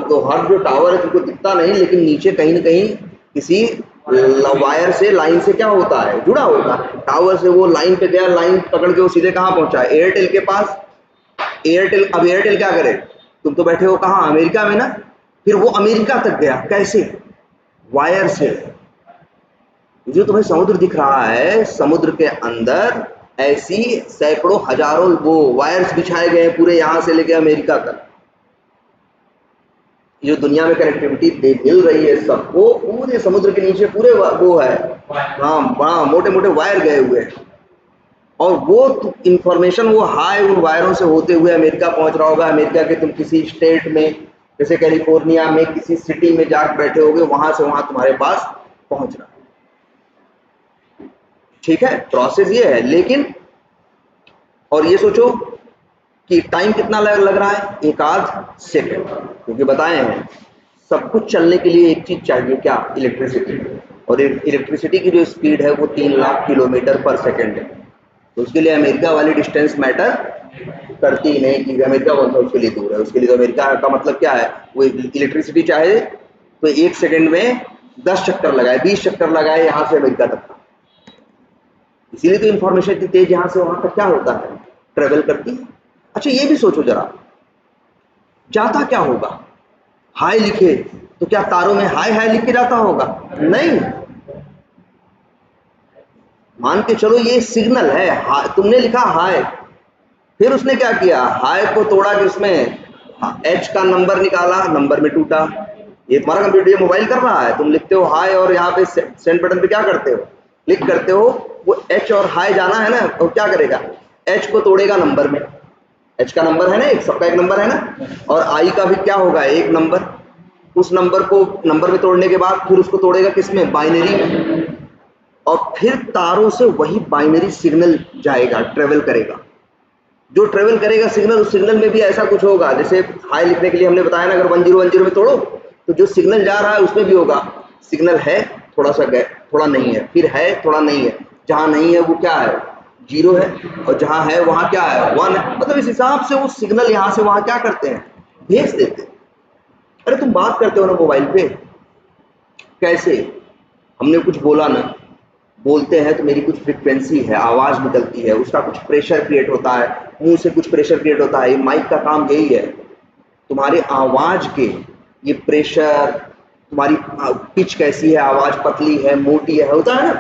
तो हर जो टावर है तुमको दिखता नहीं, लेकिन नीचे कहीं ना कहीं किसी वायर से, लाइन से क्या होता है? जुड़ा होता है। टावर से वो लाइन पे गया, लाइन पकड़ के वो सीधे कहाँ पहुंचा? एयरटेल के पास। एयरटेल, अब एयरटेल क्या करे? तुम तो बैठे हो कहाँ? अमेरिका में ना। फिर वो अमेरिका तक गया कैसे? वायर से। जो तुम्हें समुद्र दिख रहा है, समुद्र के अंदर ऐसी सैकड़ों हजारों वो वायर्स बिछाए गए हैं, पूरे यहां से लेके अमेरिका तक। जो दुनिया में कनेक्टिविटी मिल रही है सबको, पूरे समुद्र के नीचे पूरे वो है, हाँ हाँ, मोटे मोटे वायर गए हुए हैं। और वो इंफॉर्मेशन वो हाई उन वायरों से होते हुए अमेरिका पहुंच रहा होगा। अमेरिका के तुम किसी स्टेट में, जैसे कैलिफोर्निया में किसी सिटी में जाकर बैठे होगे, वहां से वहां तुम्हारे पास पहुंच रहा है। ठीक है, प्रोसेस ये है। लेकिन और ये सोचो कि टाइम कितना लग रहा है? एक आध सेकंड, क्योंकि बताए हैं सब कुछ चलने के लिए एक चीज चाहिए, क्या? इलेक्ट्रिसिटी। और इलेक्ट्रिसिटी की जो स्पीड है वो 3 लाख किलोमीटर पर सेकंड है। तो उसके लिए अमेरिका वाली डिस्टेंस मैटर करती ही नहीं कि अमेरिका कौन सा उसके लिए दूर है। उसके लिए तो अमेरिका का मतलब क्या है? वो इलेक्ट्रिसिटी चाहे तो 1 सेकंड में 10 चक्कर लगाए, 20 चक्कर लगाए यहाँ से अमेरिका तक। इसीलिए तो इंफॉर्मेशन इतनी तेज यहाँ से वहां तक क्या होता है? ट्रेवल करती है। अच्छा ये भी सोचो जरा, जाता क्या होगा? हाय लिखे तो क्या तारों में हाय हाय लिख के जाता होगा? नहीं, मान के चलो ये सिग्नल है, हाय तुमने लिखा हाय, फिर उसने क्या किया? हाय को तोड़ा किसमें? एच का नंबर निकाला, नंबर में टूटा। ये तुम्हारा कंप्यूटर, ये मोबाइल कर रहा है, तुम लिखते हो हाय और यहाँ पे सेंड बटन पे क्या करते हो? क्लिक करते हो। वो एच और हाय जाना है ना, तो क्या करेगा? एच को तोड़ेगा नंबर में। एच का नंबर है ना, एक सबका एक नंबर है ना, और आई का भी क्या होगा? एक नंबर। उस नंबर को नंबर में तोड़ने के बाद फिर उसको तोड़ेगा किसमें? बाइनरी में। और फिर तारों से वही बाइनरी सिग्नल जाएगा, ट्रेवल करेगा। जो ट्रेवल करेगा सिग्नल, उस सिग्नल में भी ऐसा कुछ होगा, जैसे हाई लिखने के लिए हमने बताया ना, अगर 1010 में तोड़ो तो जो सिग्नल जा रहा है उसमें भी होगा। सिग्नल है, थोड़ा सा गए, थोड़ा नहीं है, फिर है, थोड़ा नहीं है। जहां नहीं है वो क्या है? 0 है, और जहां है वहां क्या है? 1 है। मतलब इस हिसाब से वो सिग्नल यहां से वहां क्या करते हैं? भेज देते हैं। अरे तुम बात करते हो ना मोबाइल पे, कैसे? हमने कुछ बोला ना, बोलते हैं तो मेरी कुछ फ्रीक्वेंसी है, आवाज निकलती है, उसका कुछ प्रेशर क्रिएट होता है, मुंह से कुछ प्रेशर क्रिएट होता है। ये माइक का काम यही है, तुम्हारी आवाज के ये प्रेशर, तुम्हारी पिच कैसी है, आवाज पतली है, मोटी है, होता है ना।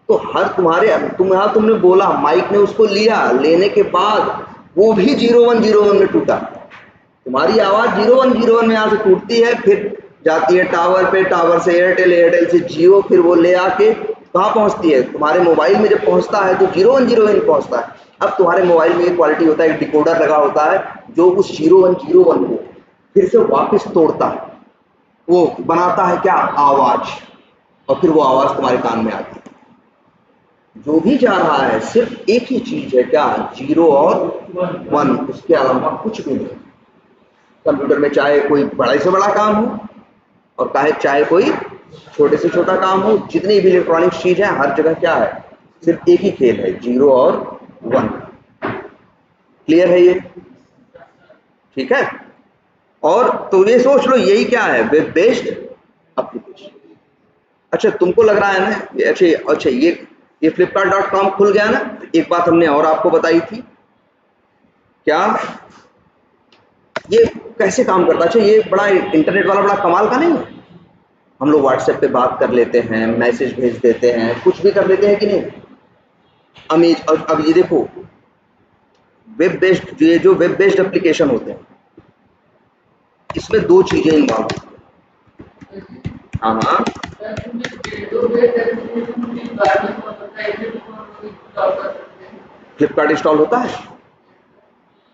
तो हर तुम्हारे तुमने बोला, माइक ने उसको लिया, लेने के बाद वो भी 0101 में टूटा। तुम्हारी आवाज 0101 में यहाँ से टूटती है, फिर जाती है टावर पे, टावर से एयरटेल, एयरटेल से जियो, फिर वो ले आके कहाँ पहुंचती है? तुम्हारे मोबाइल में जब पहुंचता है तो 0101 पहुंचता है। अब तुम्हारे मोबाइल में एक क्वालिटी होता है, एक डिकोडर लगा होता है, जो उस 0101 को फिर से वापस तोड़ता है, वो बनाता है क्या? आवाज। और फिर वो आवाज तुम्हारे कान में आती है। जो भी जा रहा है सिर्फ एक ही चीज है, क्या? 0 और 1, उसके अलावा कुछ भी नहीं। कंप्यूटर में चाहे कोई बड़े से बड़ा काम हो, और चाहे कोई छोटे से छोटा काम हो, जितनी भी इलेक्ट्रॉनिक चीज है, हर जगह क्या है? सिर्फ एक ही खेल है, 0 और 1। क्लियर है ये? ठीक है। और तो ये सोच लो, यही क्या है? Web based application. अच्छा तुमको लग रहा है ना, अच्छा ये फ्लिपकार्ट.com खुल गया ना। एक बात हमने और आपको बताई थी क्या ये कैसे काम करता है? अच्छा, ये बड़ा इंटरनेट वाला बड़ा कमाल का नहीं है? हम लोग व्हाट्सएप पे बात कर लेते हैं, मैसेज भेज देते हैं, कुछ भी कर लेते हैं कि नहीं? अमेज अब ये देखो, वेब बेस्ड, ये जो वेब बेस्ड एप्लीकेशन होते हैं, इसमें दो चीजें इन्वॉल्व होती हैं। हाँ हाँ, फ्लिपकार्ट इंस्टॉल होता है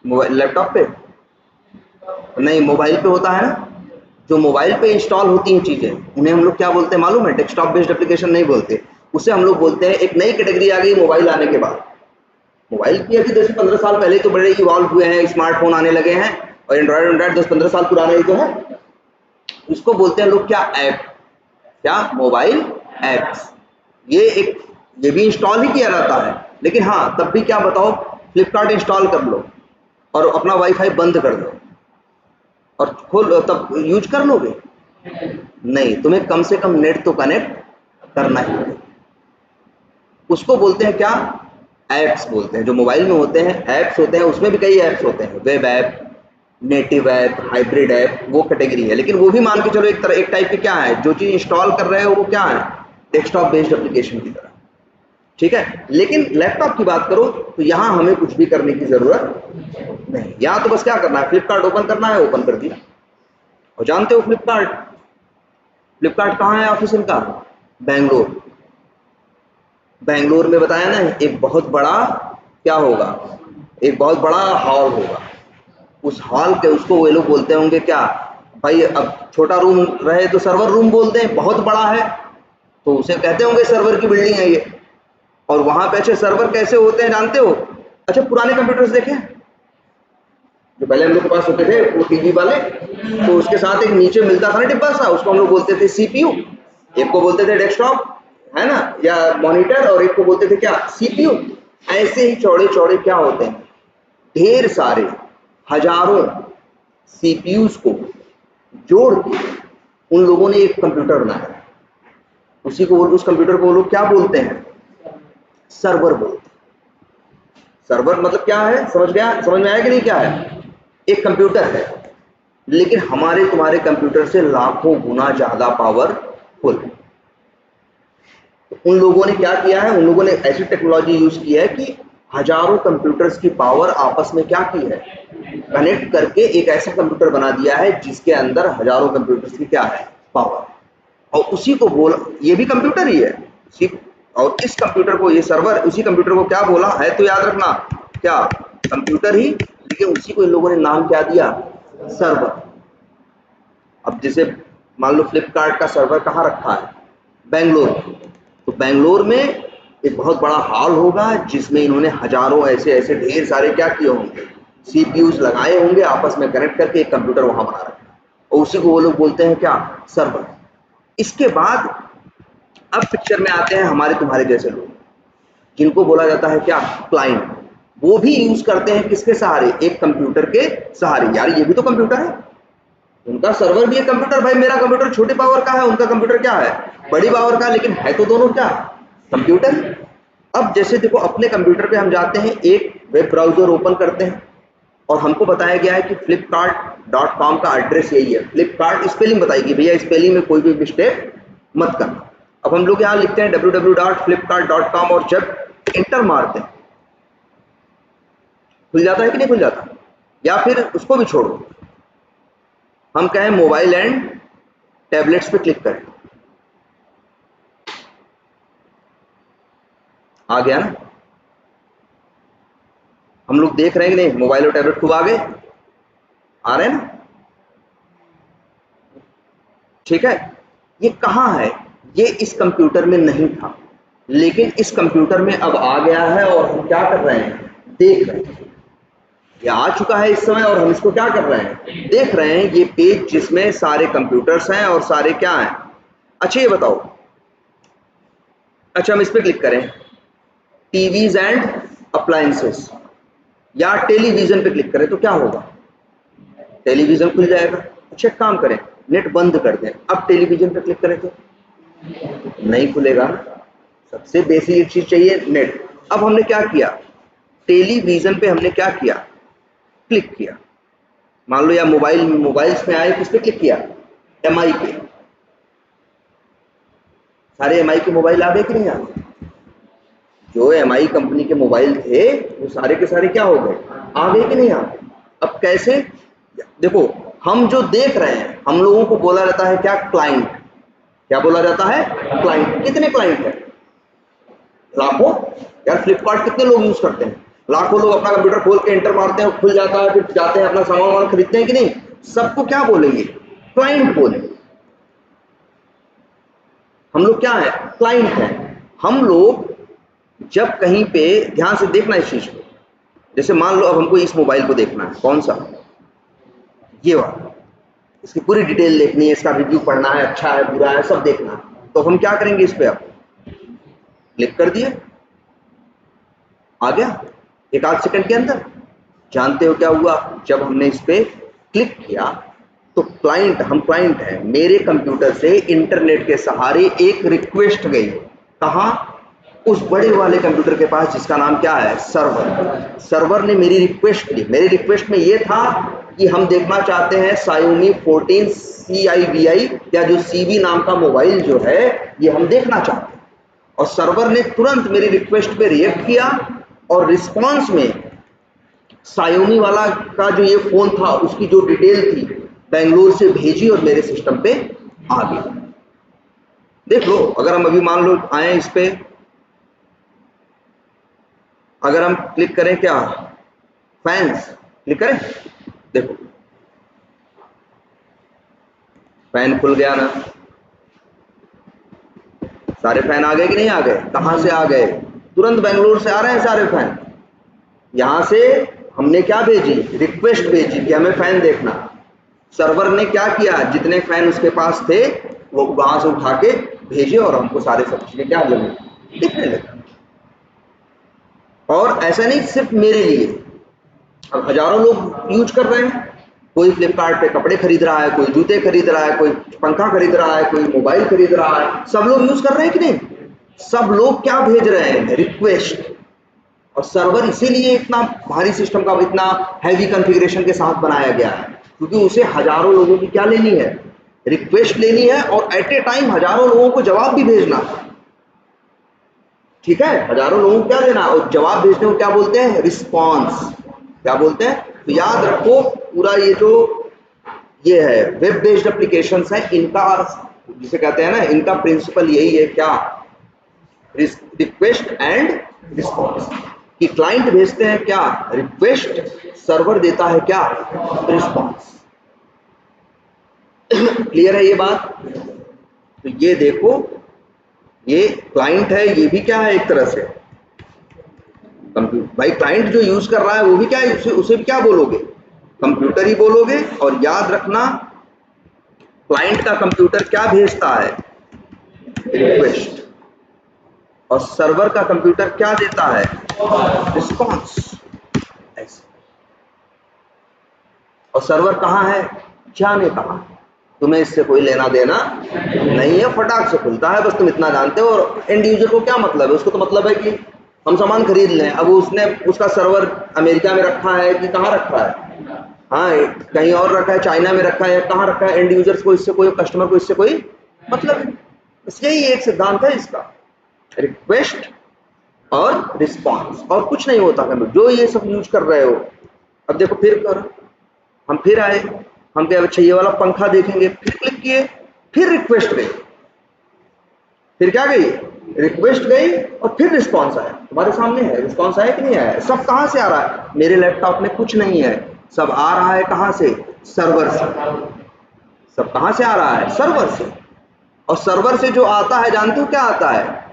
मोबाइल लैपटॉप पे? नहीं, मोबाइल पे होता है ना। जो मोबाइल पे इंस्टॉल होती हैं चीजें, उन्हें हम लोग क्या बोलते हैं मालूम है? डेस्कटॉप बेस्ड एप्लीकेशन नहीं बोलते, उसे हम लोग बोलते हैं, एक नई कैटेगरी आ गई मोबाइल आने के बाद। मोबाइल की अभी 10-15 साल पहले तो बड़े इवॉल्व हुए हैं, स्मार्टफोन आने लगे हैं, और एंड्रॉयड 10-15 साल पुराने ही तो है। इसको बोलते हैं लोग क्या? ऐप। क्या? Mobile apps. ये भी इंस्टॉल ही किया जाता है, लेकिन हाँ तब भी क्या बताओ, फ्लिपकार्ट इंस्टॉल कर लो और अपना वाईफाई बंद कर दो और खोल, तब यूज कर लोगे? नहीं, तुम्हें कम से कम नेट तो कनेक्ट करना ही है। उसको बोलते हैं क्या? ऐप्स बोलते हैं। जो मोबाइल में होते हैं ऐप्स होते हैं, उसमें भी कई ऐप्स होते हैं, web app, native app, hybrid app, वो कैटेगरी है। लेकिन वो भी मान के चलो एक टाइप की क्या है, जो चीज इंस्टॉल कर रहे हो वो क्या है? डेस्कटॉप बेस्ड एप्लीकेशन की तरह। ठीक है, लेकिन लैपटॉप की बात करो तो यहाँ हमें कुछ भी करने की जरूरत नहीं। यहाँ तो बस क्या करना है, फ्लिपकार्ट ओपन करना है, ओपन कर दिया। और जानते हो फ्लिपकार्ट कहाँ है ऑफिस इनका? बेंगलोर। बेंगलोर में बताया ना, एक बहुत बड़ा क्या होगा, एक बहुत बड़ा हॉल होगा। उस हॉल के उसको वो लोग बोलते होंगे क्या भाई, अब छोटा रूम रहे तो सर्वर रूम बोलते हैं, बहुत बड़ा है तो उसे कहते होंगे सर्वर की बिल्डिंग है ये। और वहां पे अच्छे सर्वर कैसे होते हैं जानते हो? अच्छा, पुराने कंप्यूटर्स देखे जो पहले हम लोग के पास होते थे, वो टीवी वाले, तो उसके साथ एक नीचे मिलता था ना डिब्बा सा, उसको हम लोग बोलते थे सीपीयू। एक को बोलते थे डेस्कटॉप, है ना, या मॉनिटर, और एक को बोलते थे क्या? सीपीयू। ऐसे ही चौड़े चौड़े क्या होते हैं, ढेर सारे हजारों सीपीयूज को जोड़ के उन लोगों ने एक कंप्यूटर बनाया। उस कंप्यूटर को वो लोग क्या बोलते हैं? सर्वर बोलते हैं। सर्वर मतलब क्या है? समझ में आया कि नहीं? क्या है? एक कंप्यूटर है, लेकिन हमारे तुम्हारे कंप्यूटर से लाखों गुना ज्यादा पावरफुल। उन लोगों ने क्या किया है? उन लोगों ने ऐसी टेक्नोलॉजी यूज की है कि हजारों कंप्यूटर्स की पावर आपस में क्या की है? कनेक्ट करके एक ऐसा कंप्यूटर बना दिया है जिसके अंदर हजारों कंप्यूटर्स की क्या है? पावर। और उसी को बोला, ये भी कंप्यूटर ही है और इस कंप्यूटर को, ये सर्वर, उसी कंप्यूटर को क्या बोला है? तो याद रखना, क्या? कंप्यूटर ही, लेकिन उसी को इन लोगों ने नाम क्या दिया? सर्वर। अब जैसे मान लो फ्लिपकार्ट का सर्वर कहाँ रखा है? बेंगलोर। तो बेंगलोर में एक बहुत बड़ा हॉल होगा जिसमें इन्होंने हजारों ऐसे ऐसे ढेर सारे क्या किए होंगे? सीपीयूज लगाए होंगे, आपस में कनेक्ट करके एक कंप्यूटर वहां बना रखा है, और उसी को वो लोग बोलते हैं क्या? सर्वर। इसके बाद अब पिक्चर में आते हैं हमारे तुम्हारे जैसे लोग, जिनको बोला जाता है क्या? क्लाइंट। वो भी यूज करते हैं किसके सहारे? एक कंप्यूटर के सहारे। यार ये भी तो कंप्यूटर है, उनका सर्वर भी है कंप्यूटर। भाई मेरा कंप्यूटर छोटे पावर का है, उनका कंप्यूटर क्या है? बड़ी पावर का, लेकिन है तो दोनों क्या? कंप्यूटर। अब जैसे देखो, अपने कंप्यूटर पे हम जाते हैं, एक वेब ब्राउजर ओपन करते हैं, और हमको बताया गया है कि flipkart.com का एड्रेस यही है। फ्लिपकार्ट स्पेलिंग बताएगी, भैया स्पेलिंग में कोई भी मिस्टेक मत करना। अब हम लोग यहाँ लिखते हैं www.flipkart.com, और जब इंटर मारते हैं खुल जाता है कि नहीं खुल जाता? या फिर उसको भी छोड़ो, हम कहें मोबाइल एंड टैबलेट्स पे क्लिक करें, आ गया ना? हम लोग देख रहे हैं कि नहीं? मोबाइल और टैबलेट खूब आ गए, आ रहे हैं ना? ठीक है, ये कहाँ है? ये इस कंप्यूटर में नहीं था, लेकिन इस कंप्यूटर में अब आ गया है, और हम क्या कर रहे हैं? देख रहे हैं। ये आ चुका है इस समय, और हम इसको क्या कर रहे हैं? देख रहे हैं। ये पेज जिसमें सारे कंप्यूटर्स हैं और सारे क्या हैं? अच्छा ये बताओ, अच्छा हम इस पर क्लिक करें, टीवीज एंड अप्लायंसेस, या टेलीविजन पे क्लिक करें तो क्या होगा? टेलीविजन खुल जाएगा। अच्छा एक काम करें, नेट बंद कर दें, अब टेलीविजन पे क्लिक करें तो नहीं खुलेगा। सबसे बेसिक चीज चाहिए नेट। अब हमने क्या किया? टेलीविजन पे हमने क्या किया? क्लिक किया, मान लो या मोबाइल्स में आए, किस पे क्लिक किया, एमआई पे। सारे एमआई के मोबाइल आ गए कि नहीं आ गए? जो एमआई कंपनी के मोबाइल थे वो सारे के सारे क्या हो गए, आ गए कि नहीं आ गए? अब कैसे, देखो हम जो देख रहे हैं, हम लोगों को बोला जाता है क्या, क्लाइंट। क्या बोला जाता है, क्लाइंट। कितने क्लाइंट है? लाखों। यार फ्लिपकार्ट कितने लोग यूज करते हैं? लाखों लोग अपना कंप्यूटर खोल के एंटर मारते हैं, खुल जाता है, फिर जाते हैं अपना सामान खरीदते हैं कि नहीं? सबको क्या बोलेंगे, क्लाइंट बोलेंगे। हम लोग क्या है, क्लाइंट है। हम लोग जब कहीं पे, ध्यान से देखना इस चीज को, जैसे मान लो अब हमको इस मोबाइल को देखना है, कौन सा, ये वाला, इसकी पूरी डिटेल देखनी है, इसका रिव्यू पढ़ना है, अच्छा है बुरा है सब देखना है, तो हम क्या करेंगे, इस पे अब क्लिक कर दिए, आ गया एक आध सेकंड के अंदर। जानते हो क्या हुआ, जब हमने इस पे क्लिक किया तो क्लाइंट, हम क्लाइंट हैं, मेरे कंप्यूटर से इंटरनेट के सहारे एक रिक्वेस्ट गई, कहां, उस बड़े वाले कंप्यूटर के पास जिसका नाम क्या है, सर्वर। सर्वर ने मेरी रिक्वेस्ट ली। मेरी रिक्वेस्ट में ये था कि हम देखना चाहते हैं Xiaomi 14 CIVI या जो CV नाम का मोबाइल जो है, ये हम देखना चाहते हैं। और सर्वर ने तुरंत मेरी रिक्वेस्ट पे रिएक्ट किया और रिस्पॉन्स में Xiaomi वाला का जो ये फोन था उसकी जो डिटेल थी बेंगलोर से भेजी और मेरे सिस्टम पे आ गई। देख लो, अगर हम अभी मान लो आए इस पे, अगर हम क्लिक करें क्या, फैंस क्लिक करें, देखो फैन खुल गया ना, सारे फैन आ गए कि नहीं आ गए? कहां से आ गए, तुरंत बेंगलोर से आ रहे हैं सारे फैन। यहां से हमने क्या भेजी, रिक्वेस्ट भेजी कि हमें फैन देखना। सर्वर ने क्या किया, जितने फैन उसके पास थे वो वहां से उठा के भेजे और हमको सारे सब चीजें क्या लगे, दिखने लगे। और ऐसा नहीं सिर्फ मेरे लिए, अब हजारों लोग यूज कर रहे हैं। कोई फ्लिपकार्ट पे कपड़े खरीद रहा है, कोई जूते खरीद रहा है, कोई पंखा खरीद रहा है, कोई मोबाइल खरीद रहा है, सब लोग यूज कर रहे हैं कि नहीं? सब लोग क्या भेज रहे हैं, रिक्वेस्ट। और सर्वर इसीलिए इतना भारी सिस्टम का, इतना हैवी कॉन्फ़िगरेशन के साथ बनाया गया है, क्योंकि उसे हजारों लोगों की क्या लेनी है, रिक्वेस्ट लेनी है, और एट ए टाइम हजारों लोगों को जवाब भी भेजना है। ठीक है, हजारों लोगों को क्या देना, और जवाब भेजने को क्या बोलते हैं, रिस्पॉन्स। क्या बोलते हैं? तो याद रखो, पूरा ये है वेब बेस्ड एप्लीकेशंस है, इनका जिसे कहते हैं ना, इनका प्रिंसिपल यही है, क्या, रिक्वेस्ट एंड रिस्पॉन्स। कि क्लाइंट भेजते हैं क्या, रिक्वेस्ट, सर्वर देता है क्या, रिस्पॉन्स। क्लियर है ये बात? तो ये देखो, ये क्लाइंट है, ये भी क्या है एक तरह से कंप्यूटर। भाई क्लाइंट जो यूज कर रहा है वो भी क्या है, उसे भी क्या बोलोगे, कंप्यूटर ही बोलोगे। और याद रखना, क्लाइंट का कंप्यूटर क्या भेजता है, रिक्वेस्ट, और सर्वर का कंप्यूटर क्या देता है, रिस्पॉन्स। ऐसे। और सर्वर कहाँ है, जाने कहाँ, तुम्हें इससे कोई लेना देना नहीं है, फटाक से खुलता है, बस तुम इतना जानते हो। और एंड यूजर को क्या मतलब है, उसको तो मतलब है कि हम सामान खरीद लें। अब उसने उसका सर्वर अमेरिका में रखा है कि कहाँ रखा है, हाँ कहीं और रखा है, चाइना में रखा है, कहाँ रखा है, एंड यूजर्स को इससे कोई, कस्टमर को इससे कोई मतलब नहीं। बस यही एक सिद्धांत है इसका, रिक्वेस्ट और रिस्पॉन्स, और कुछ नहीं होता है जो ये सब यूज कर रहे हो। अब देखो फिर हम फिर आए, हम क्या, अच्छा ये वाला पंखा देखेंगे, फिर क्लिक किए, फिर रिक्वेस्ट गई, फिर क्या गई, रिक्वेस्ट गई, और फिर रिस्पॉन्स आया। तुम्हारे सामने है, रिस्पॉन्स आया कि नहीं आया? सब कहां से आ रहा है, मेरे लैपटॉप में कुछ नहीं है, सब आ रहा है कहां से, सर्वर से। सब कहां से आ रहा है, सर्वर से। और सर्वर से जो आता है, जानते हो क्या आता है,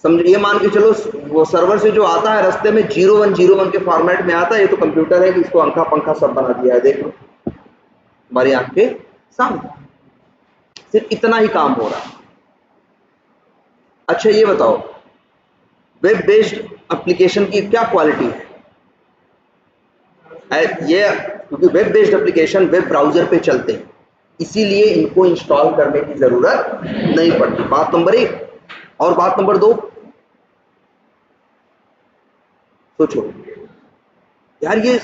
समझिए, मान के चलो वो सर्वर से जो आता है रास्ते में 0101 के फॉर्मेट में आता है। ये तो कंप्यूटर है कि इसको अंका पंखा सब बना दिया है, देख लो हमारी आंख के सामने, सिर्फ इतना ही काम हो रहा है। अच्छा ये बताओ, वेब बेस्ड एप्लीकेशन की क्या क्वालिटी है? ये क्योंकि web based application web browser पे चलते हैं, इसीलिए इनको इंस्टॉल करने की जरूरत नहीं पड़ती, बात नंबर 1। और बात नंबर 2, सोचो यार, ये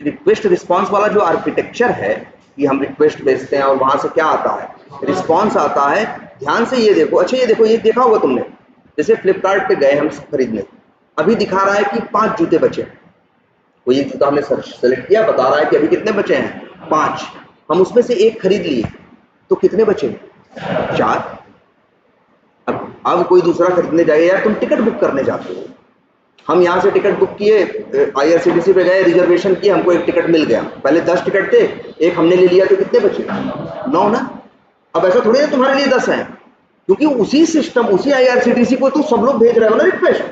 रिक्वेस्ट रिस्पॉन्स वाला जो आर्किटेक्चर है कि हम रिक्वेस्ट भेजते हैं और वहां से क्या आता है, रिस्पॉन्स आता है। ध्यान से ये देखो, अच्छा ये देखो, ये देखा होगा तुमने, जैसे फ्लिपकार्ट पे गए हम खरीदने, अभी दिखा रहा है कि 5 जूते बचे, कोई एक जूता हमने सेलेक्ट किया, बता रहा है कि अभी कितने बचे हैं, 5। हम उसमें से एक खरीद लिए तो कितने बचे, 4। अब कोई दूसरा खरीदने जाएगा, यार तुम टिकट बुक करने जाते हो, हम यहाँ से टिकट बुक किए, IRCTC पे गए, रिजर्वेशन किया, हमको एक टिकट मिल गया, पहले 10 टिकट थे, एक हमने ले लिया तो कितने बचे, 9 ना। अब ऐसा थोड़ी है तुम्हारे लिए 10 है, क्योंकि उसी सिस्टम, उसी IRCTC को तो सब लोग भेज रहे हो ना रिक्वेस्ट।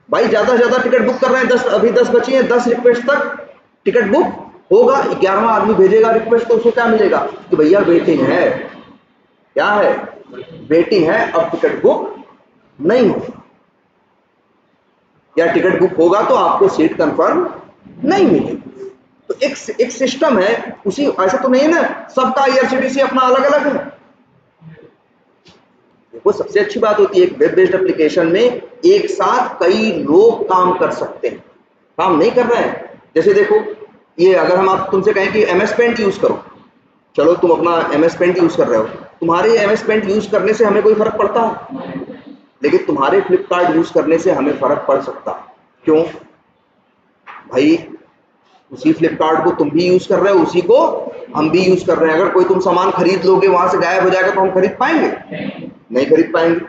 भाई ज्यादा से ज्यादा टिकट बुक कर रहे हैं, 10 अभी 10 बची हैं, 10 रिक्वेस्ट तक टिकट बुक होगा, 11वां आदमी भेजेगा रिक्वेस्ट तो उसको क्या मिलेगा कि भैया वेटिंग है, क्या है, वेटिंग है, अब टिकट बुक नहीं होगा, या टिकट बुक होगा तो आपको सीट कंफर्म नहीं मिलेगी। तो एक सिस्टम है, उसी ऐसा तो नहीं है ना सबका IRCTC अपना अलग अलग है। देखो सबसे अच्छी बात होती है वेब बेस्ड एप्लीकेशन में एक साथ कई लोग काम कर सकते हैं, काम नहीं कर रहे हैं। जैसे देखो ये अगर हम आप तुमसे कहें कि MS पेंट यूज करो, चलो तुम अपना MS पेंट यूज कर रहे हो, तुम्हारे MS पेंट यूज करने से हमें कोई फर्क पड़ता है, लेकिन तुम्हारे फ्लिपकार्ट यूज करने से हमें फर्क पड़ सकता है। क्यों भाई, उसी फ्लिपकार्ट को तुम भी यूज कर रहे हो, उसी को हम भी यूज कर रहे हैं। अगर कोई तुम सामान खरीद लोगे वहां से गायब हो जाएगा तो हम खरीद पाएंगे, नहीं खरीद पाएंगे।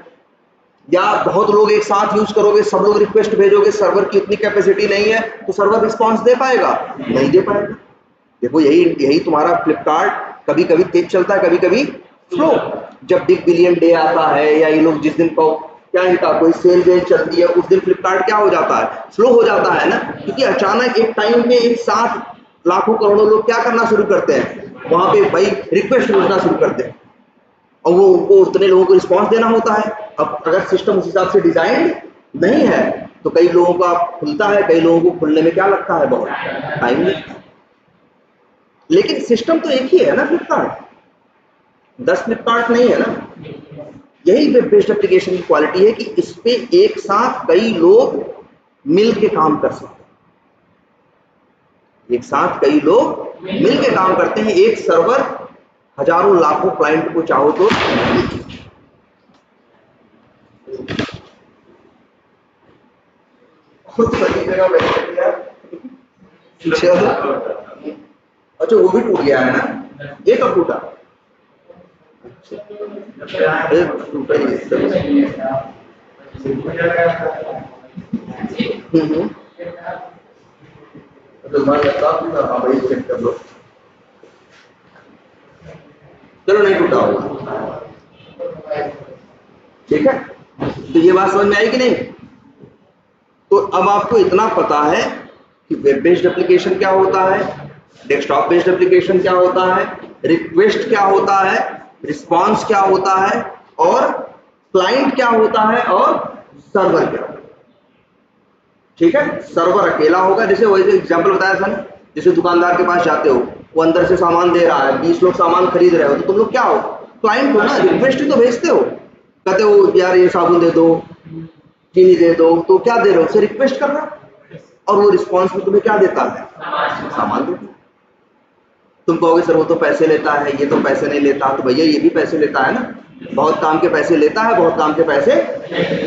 या बहुत लोग एक साथ यूज करोगे, सब लोग रिक्वेस्ट भेजोगे, सर्वर की उतनी कैपेसिटी नहीं है तो सर्वर रिस्पॉन्स दे पाएगा, नहीं दे पाएगा। देखो यही तुम्हारा फ्लिपकार्ट कभी कभी तेज चलता है, कभी कभी स्लो। जब बिग बिलियन डे आता है या ये लोग जिस दिन को क्या इनका कोई सेल वेल चलती है, उस दिन फ्लिपकार्ट क्या हो जाता है, स्लो हो जाता है ना, क्योंकि अचानक एक टाइम में एक साथ लाखों करोड़ों लोग क्या करना शुरू करते हैं, वहां पे भाई रिक्वेस्ट भेजना शुरू करते हैं, और वो उनको उतने लोगों को रिस्पॉन्स देना होता है। अब अगर सिस्टम उस हिसाब से डिजाइन नहीं है तो कई लोगों का खुलता है, कई लोगों को खुलने में क्या लगता है, बहुत टाइम लगता है। लेकिन सिस्टम तो एक ही है ना फ्लिपकार्ट, 10 फ्लिपकार्ट नहीं है ना। यही वेब बेस्ड एप्लीकेशन की क्वालिटी है कि इस पे एक साथ कई लोग मिल के काम कर सकते हैं, एक साथ कई लोग मिल के काम करते हैं। एक सर्वर हजारों लाखों क्लाइंट को चाहो तो अच्छा वो भी टूट गया है ना, ये कब टूटा, टूटा ही भाई चेक कर लो, चलो नहीं टूटा होगा, ठीक है। तो ये बात समझ में आई कि नहीं। तो अब आपको इतना पता है कि वेब बेस्ड एप्लीकेशन क्या होता है, डेस्कटॉप बेस्ड एप्लीकेशन क्या होता है, रिक्वेस्ट क्या होता है, रिस्पॉन्स क्या होता है, और क्लाइंट क्या होता है, और सर्वर क्या होता है। ठीक है, सर्वर अकेला होगा, जैसे वही एग्जांपल बताया था ना, जैसे दुकानदार के पास जाते हो, वो अंदर से सामान दे रहा है, 20 लोग सामान खरीद रहे हो, तो तुम लोग क्या हो, क्लाइंट हो ना, रिक्वेस्ट ही तो भेजते हो, कहते हो यार ये साबुन दे दो, चीनी दे दो, तो क्या दे रहे हो, उसे रिक्वेस्ट कर रहा है, और वो रिस्पॉन्स में तुम्हें क्या देता है, सामान देता है। तुम कहोगे सर वो तो पैसे लेता है, ये तो पैसे नहीं लेता, तो भैया ये भी पैसे लेता है ना, बहुत काम के पैसे लेता है, बहुत काम के पैसे,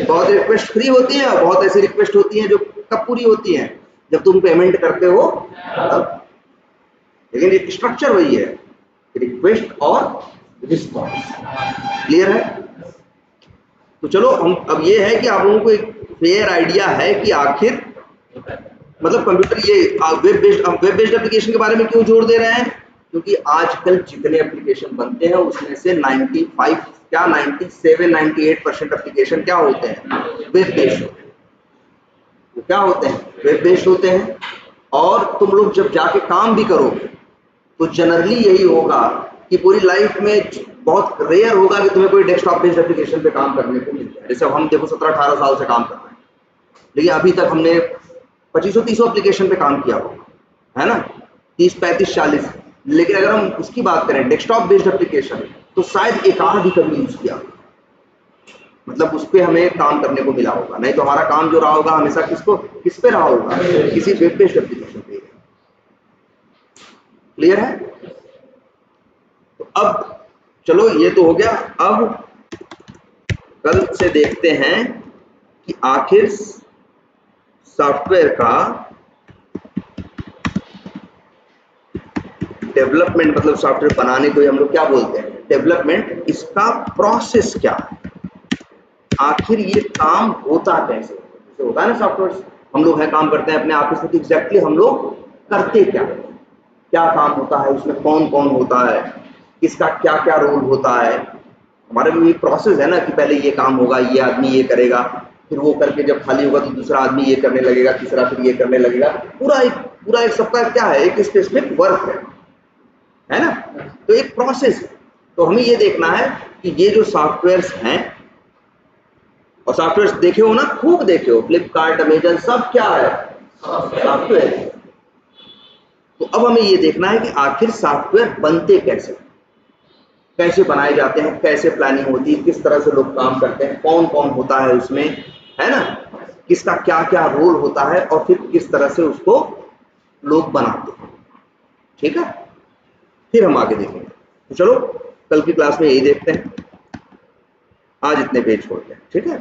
बहुत रिक्वेस्ट फ्री होती है, और बहुत ऐसी रिक्वेस्ट होती है जो कब पूरी होती है, जब तुम पेमेंट करते हो तब। लेकिन स्ट्रक्चर वही है, रिक्वेस्ट और रिस्पॉन्स। क्लियर है। तो चलो हम अब ये है कि आप लोगों को एक फेयर आइडिया है कि आखिर मतलब कंप्यूटर ये वेब बेस्ड एप्लीकेशन के बारे में क्यों जोर दे रहे हैं, क्योंकि आजकल जितने एप्लीकेशन बनते हैं उसमें से 97 98% एप्लीकेशन क्या होते हैं, वेब बेस्ड होते हैं। तो क्या होते हैं, वेब बेस्ड होते हैं। और तुम लोग जब जाके काम भी करोगे तो जनरली यही होगा कि पूरी लाइफ में बहुत रेयर होगा कि तुम्हें कोई डेस्कटॉप बेस्ड एप्लीकेशन पे काम करने को मिल जाए। जैसे हम देखो 17-18 साल से काम कर रहे हैं, लेकिन अभी तक हमने 2500-30 एप्लीकेशन पे काम किया होगा, है ना, 30-35-40। लेकिन अगर हम उसकी बात करें डेस्कटॉप बेस्ड एप्लीकेशन, तो शायद एक आध ही कभी यूज किया, मतलब उस पर हमें काम करने को मिला होगा। नहीं तो हमारा काम जो रहा होगा हमेशा किस पे रहा होगा, किसी वेब बेस्ड एप्लीकेशन पे। क्लियर है? तो अब चलो ये तो हो गया। अब कल से देखते हैं कि आखिर सॉफ्टवेयर का डेवलपमेंट, मतलब सॉफ्टवेयर बनाने को हम लोग क्या बोलते हैं, डेवलपमेंट, इसका प्रोसेस क्या है, आखिर ये काम होता कैसे, जैसे होता है ना सॉफ्टवेयर, हम लोग है काम करते हैं अपने ऑफिस में, तो एग्जैक्टली हम लोग करते क्या, क्या काम होता है उसमें, कौन कौन होता है, किसका क्या क्या रोल होता है। हमारे में ये प्रोसेस है ना कि पहले ये काम होगा, ये आदमी ये करेगा, फिर वो करके जब खाली होगा तो दूसरा आदमी ये करने लगेगा, तीसरा फिर ये करने लगेगा, पूरा एक सबका क्या है, एक स्पेसिफिक वर्क है ना। तो एक प्रोसेस है। तो हमें ये देखना है कि ये जो सॉफ्टवेयर्स हैं, और सॉफ्टवेयर देखे हो ना, खूब देखे हो, फ्लिपकार्ट, अमेजन, सब क्या है, सॉफ्टवेयर। तो अब हमें ये देखना है कि आखिर सॉफ्टवेयर बनते कैसे, कैसे बनाए जाते हैं, कैसे प्लानिंग होती है, किस तरह से लोग काम करते हैं, कौन कौन होता है उसमें, है ना, किसका क्या क्या रोल होता है, और फिर किस तरह से उसको लोग बनाते हैं। ठीक है, फिर हम आगे देखेंगे। तो चलो कल की क्लास में यही देखते हैं, आज इतने पेज छोड़ते हैं। ठीक है।